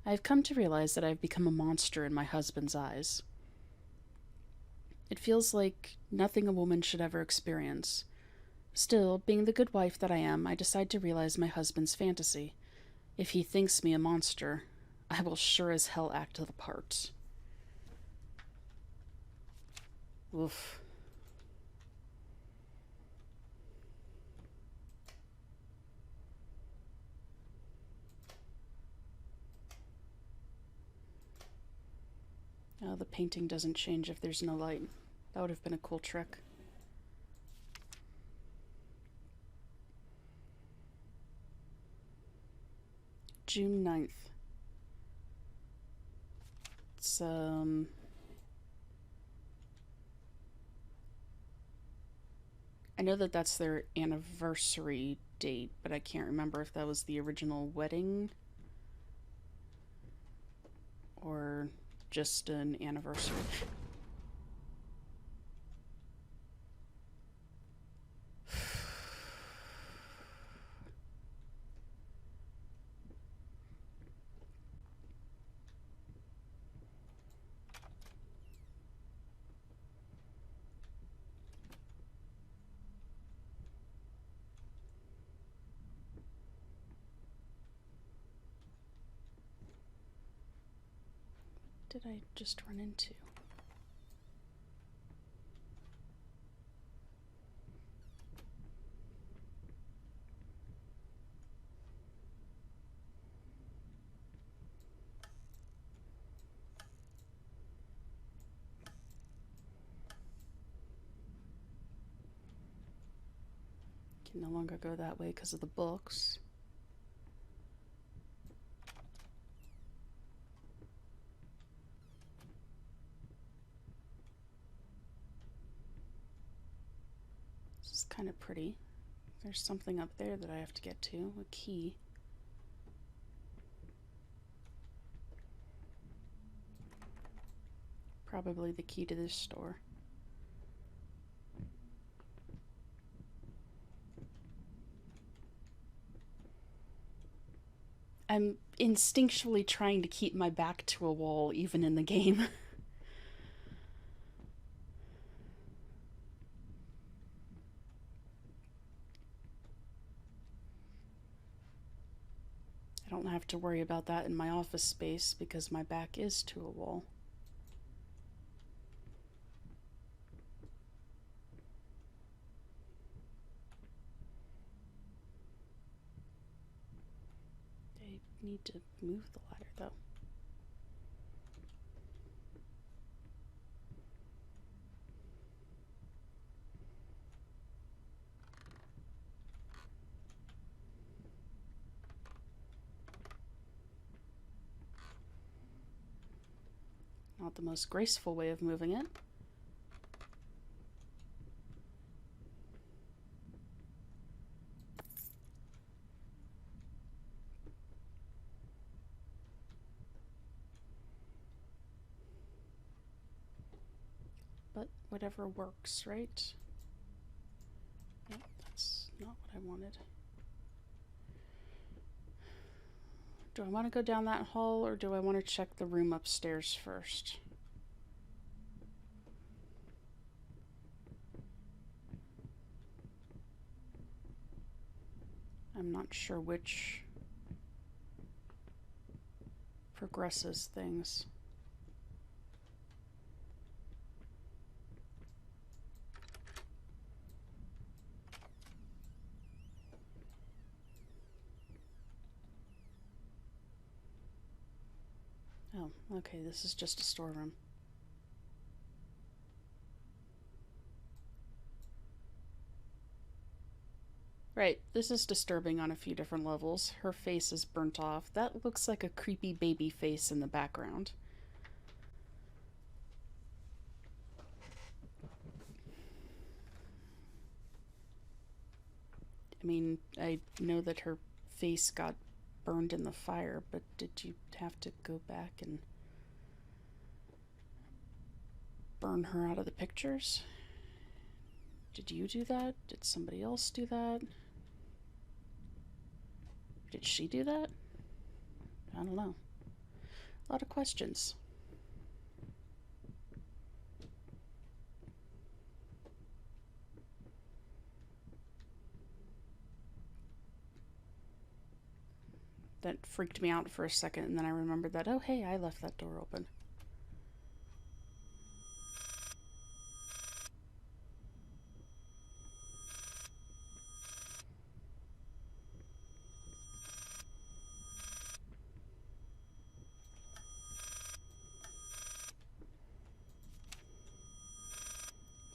I have come to realize that I have become a monster in my husband's eyes. It feels like nothing a woman should ever experience. Still, being the good wife that I am, I decide to realize my husband's fantasy. If he thinks me a monster, I will sure as hell act the part. Oof. Oh, the painting doesn't change if there's no light. That would have been a cool trick. June 9th. It's, I know that that's their anniversary date, but I can't remember if that was the original wedding or just an anniversary. Did I just run into? Can no longer go that way because of the books. This is kind of pretty. There's something up there that I have to get to, a key. Probably the key to this store. I'm instinctually trying to keep my back to a wall even in the game. I don't have to worry about that in my office space because my back is to a wall. I need to move the ladder though. Not the most graceful way of moving it. But whatever works, right? Nope, that's not what I wanted. Do I want to go down that hall or do I want to check the room upstairs first? I'm not sure which progresses things. Oh, okay, this is just a storeroom. Right, this is disturbing on a few different levels. Her face is burnt off. That looks like a creepy baby face in the background. I mean, I know that her face got burned in the fire, but did you have to go back and burn her out of the pictures? Did you do that? Did somebody else do that? Did she do that? I don't know. A lot of questions. That freaked me out for a second, and then I remembered that, oh hey, I left that door open.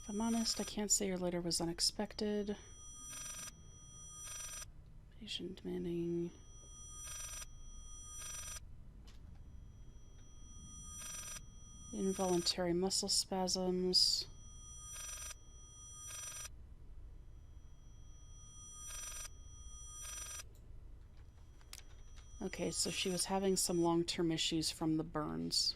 If I'm honest, I can't say your letter was unexpected. Patient demanding. Involuntary muscle spasms. Okay, so she was having some long-term issues from the burns.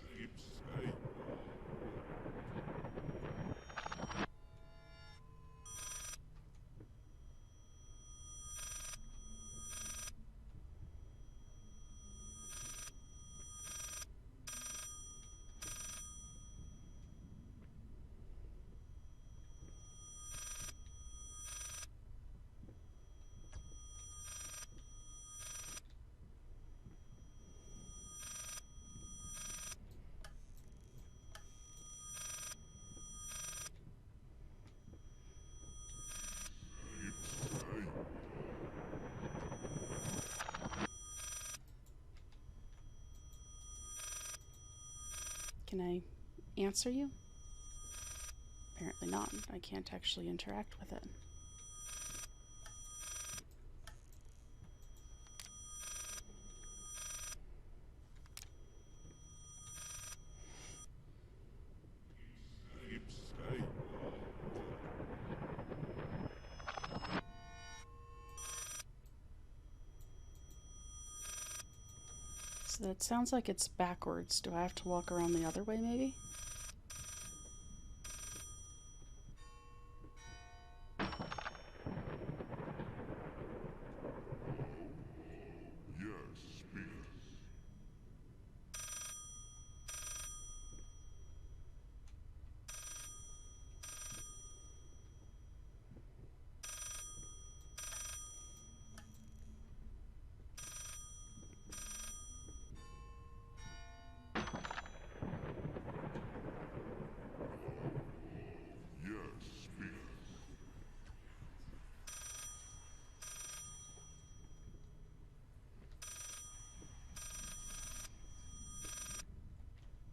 Can I answer you? Apparently not. I can't actually interact with it. So that sounds like it's backwards. Do I have to walk around the other way, maybe?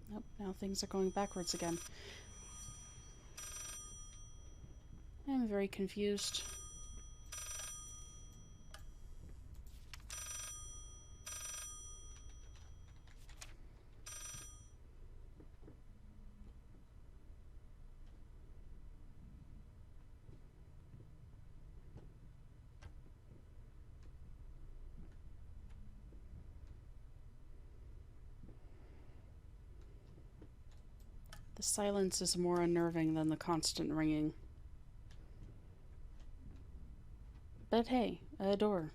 Nope, now things are going backwards again. I'm very confused. The silence is more unnerving than the constant ringing. But hey, a door.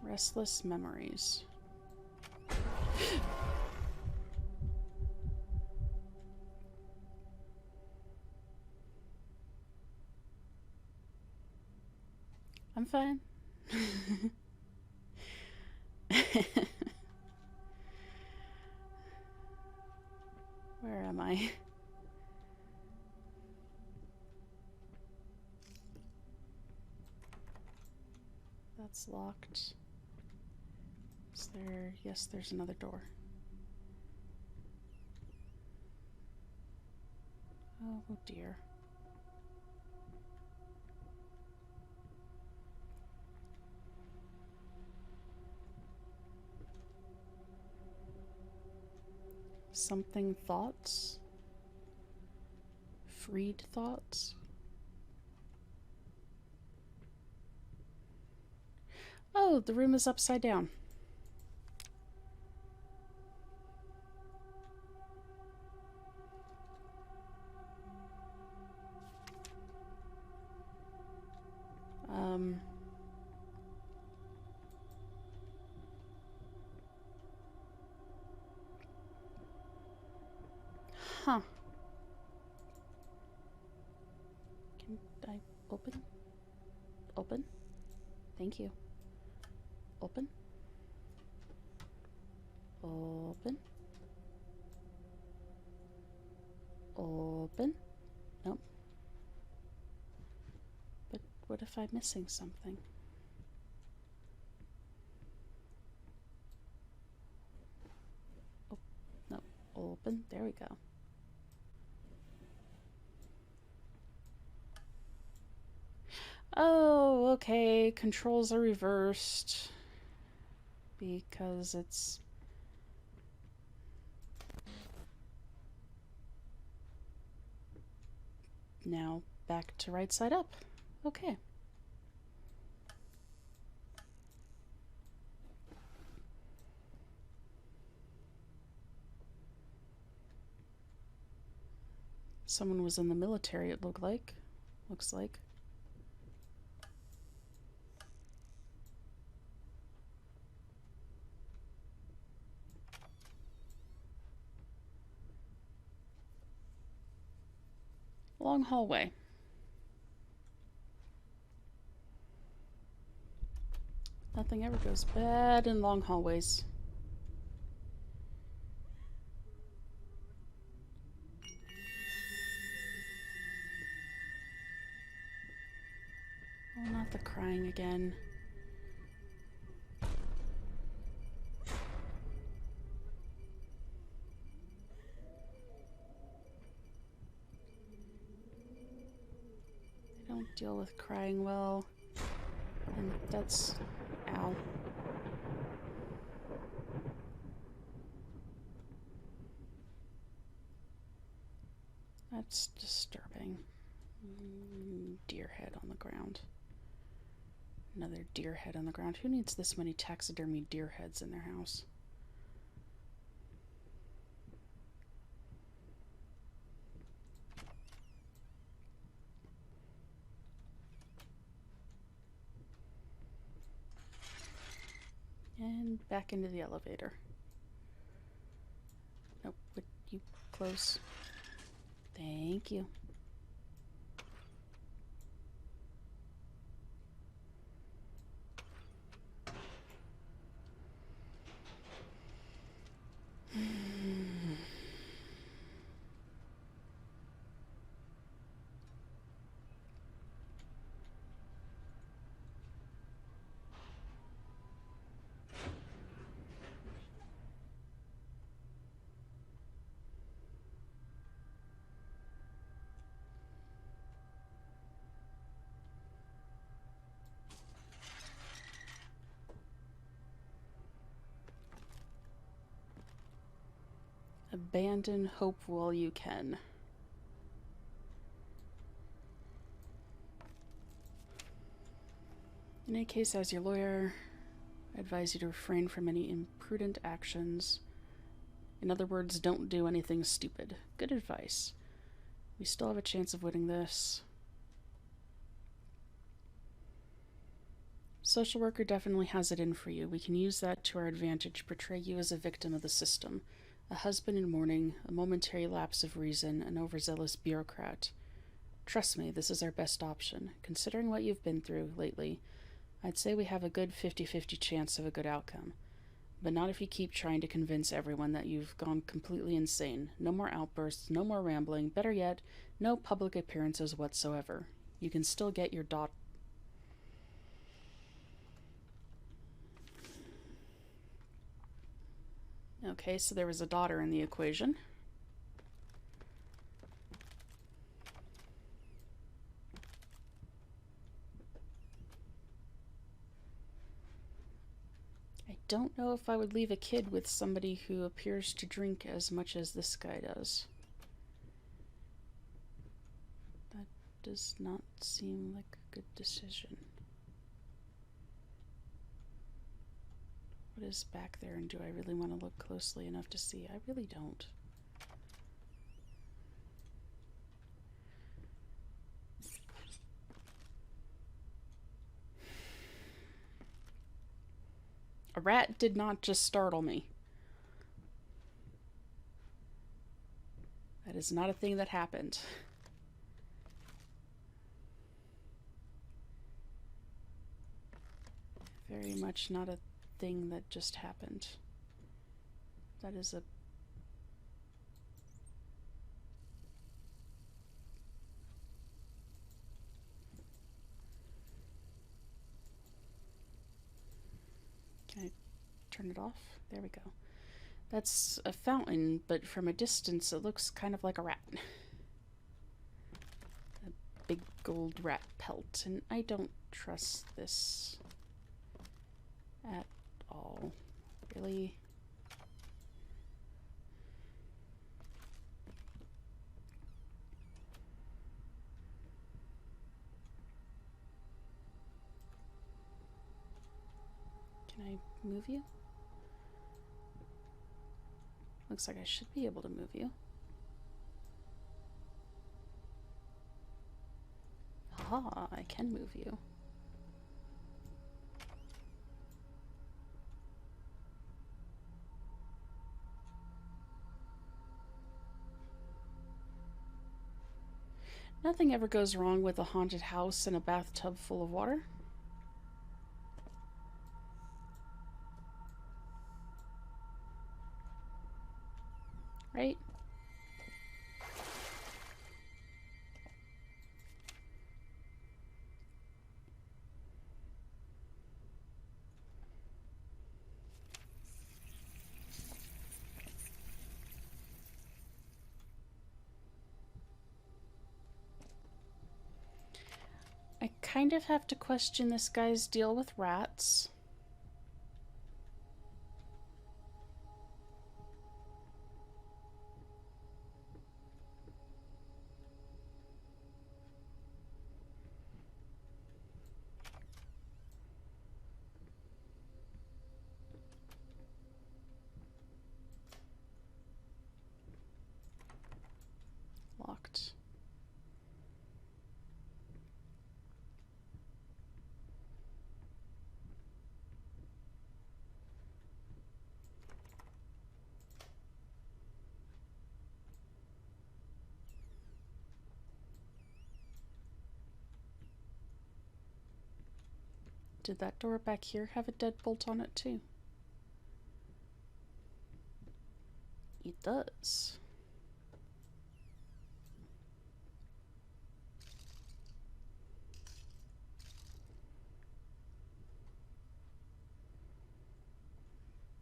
Restless memories. I'm fine. Where am I? That's locked. Is there? Yes, there's another door. Oh dear. Something thoughts? Freed thoughts? Oh, the room is upside down. Huh. Can I open? Open? Thank you. Open? Open? Open? Nope. But what if I'm missing something? Oh, no. Open? There we go. Oh, okay. Controls are reversed because it's now back to right side up. Okay. Someone was in the military, it looks like. Long hallway. Nothing ever goes bad in long hallways. Oh, not the crying again. I don't deal with crying well. And that's... ow. That's disturbing. Deer head on the ground. Another deer head on the ground. Who needs this many taxidermy deer heads in their house? And back into the elevator. Nope, would you close? Thank you. Abandon hope while you can. In any case, as your lawyer, I advise you to refrain from any imprudent actions. In other words, don't do anything stupid. Good advice. We still have a chance of winning this. Social worker definitely has it in for you. We can use that to our advantage, portray you as a victim of the system. A husband in mourning, a momentary lapse of reason, an overzealous bureaucrat. Trust me, this is our best option. Considering what you've been through lately, I'd say we have a good 50-50 chance of a good outcome. But not if you keep trying to convince everyone that you've gone completely insane. No more outbursts, no more rambling. Better yet, no public appearances whatsoever. You can still get your daughter. Okay, so there was a daughter in the equation. I don't know if I would leave a kid with somebody who appears to drink as much as this guy does. That does not seem like a good decision. What is back there, and do I really want to look closely enough to see? I really don't. A rat did not just startle me. That is not a thing that happened. Very much not a thing that just happened. That is a... Can I turn it off? There we go. That's a fountain, but from a distance it looks kind of like a rat. A big gold rat pelt, and I don't trust this at all. Really? Can I move you? Looks like I should be able to move you. Aha, I can move you. Nothing ever goes wrong with a haunted house and a bathtub full of water. Right? I kind of have to question this guy's deal with rats. Locked. Did that door back here have a deadbolt on it too? It does.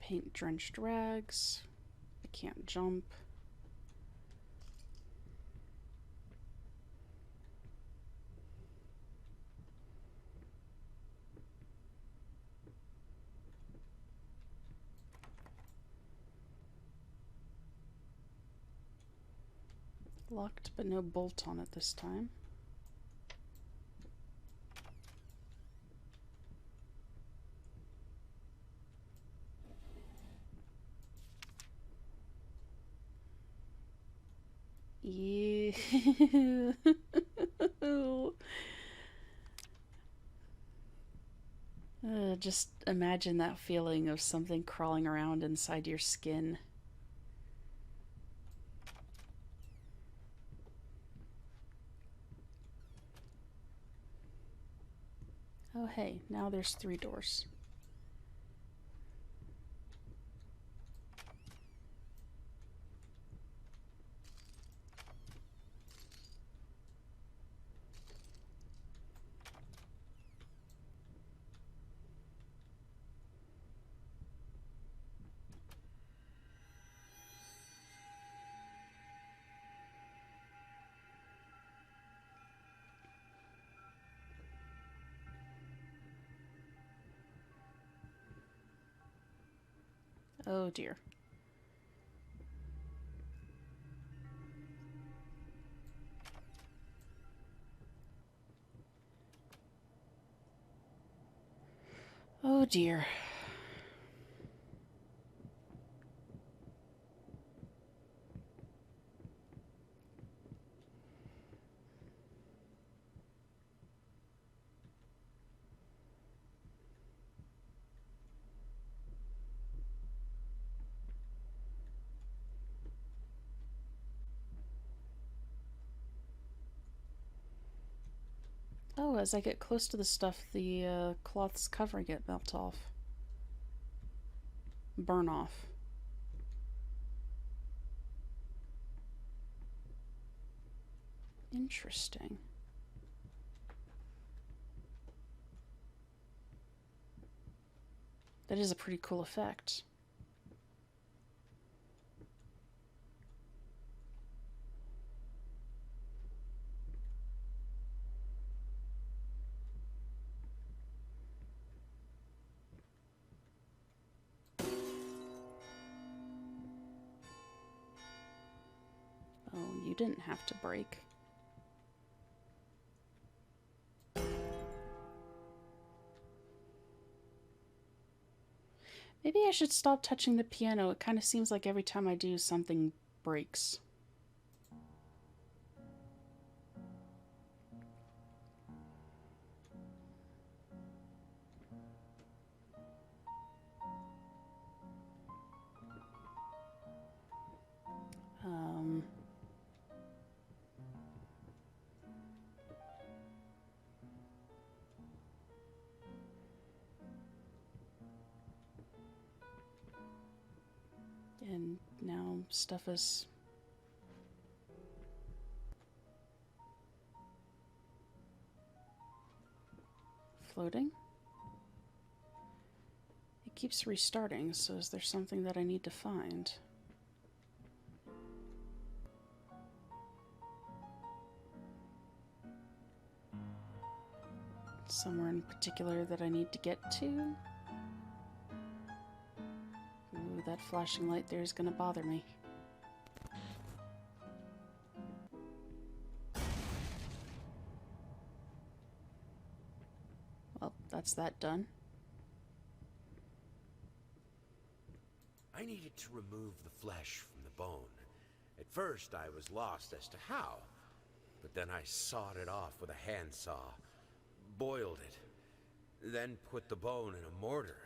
Paint drenched rags. I can't jump. Locked, but no bolt on it this time. Ew. Just imagine that feeling of something crawling around inside your skin. Oh hey, now there's 3 doors. Oh dear. Oh dear. Oh, as I get close to the stuff, the cloths covering it melt off. Burn off. Interesting. That is a pretty cool effect. Oh, you didn't have to break. Maybe I should stop touching the piano. It kind of seems like every time I do, something breaks. Um... And now stuff is floating. It keeps restarting, so is there something that I need to find? Somewhere in particular that I need to get to? Ooh, that flashing light there is gonna bother me. Well, that's that done. I needed to remove the flesh from the bone. At first, I was lost as to how, but then I sawed it off with a handsaw, boiled it, then put the bone in a mortar.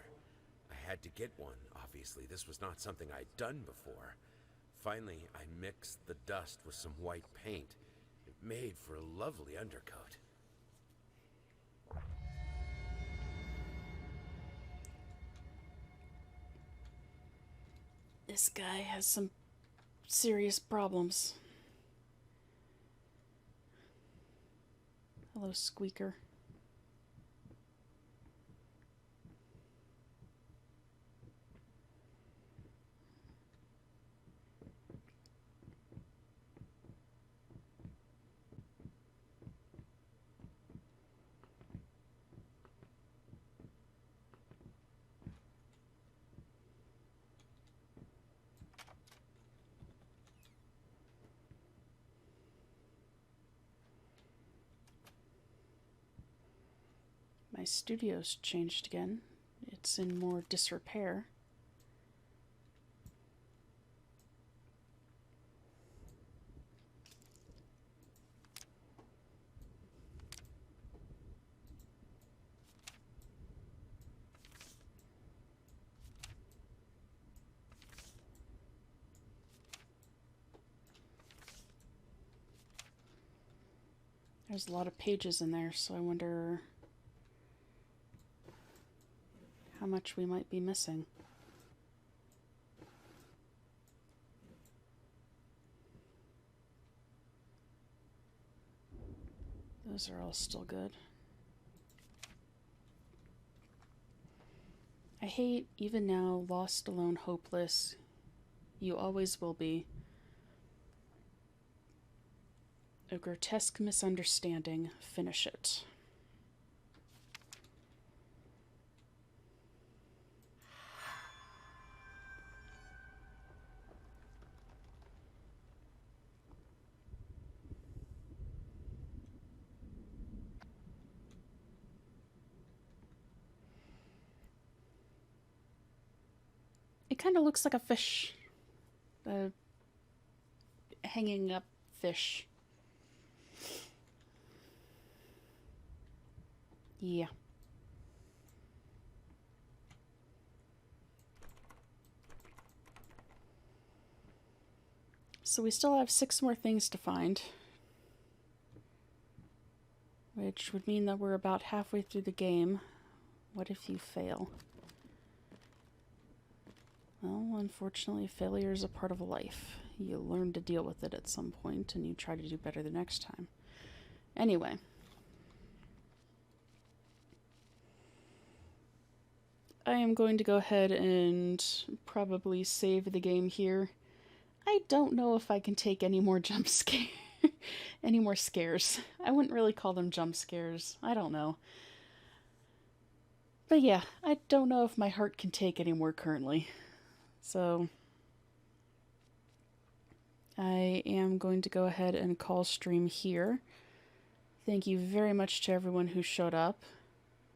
I had to get one, obviously. This was not something I'd done before. Finally, I mixed the dust with some white paint. It made for a lovely undercoat. This guy has some serious problems. Hello, Squeaker. My studio's changed again. It's in more disrepair. There's a lot of pages in there, so I wonder... how much we might be missing. Those are all still good. I hate, even now, lost, alone, hopeless. You always will be. A grotesque misunderstanding. Finish it. It kind of looks like a fish. A hanging up fish. Yeah. So we still have 6 more things to find. Which would mean that we're about halfway through the game. What if you fail? Well, unfortunately, failure is a part of life. You learn to deal with it at some point, and you try to do better the next time. Anyway. I am going to go ahead and probably save the game here. I don't know if I can take any more jump scares. Any more scares. I wouldn't really call them jump scares. I don't know. But yeah, I don't know if my heart can take any more currently. So I am going to go ahead and call stream here. Thank you very much to everyone who showed up.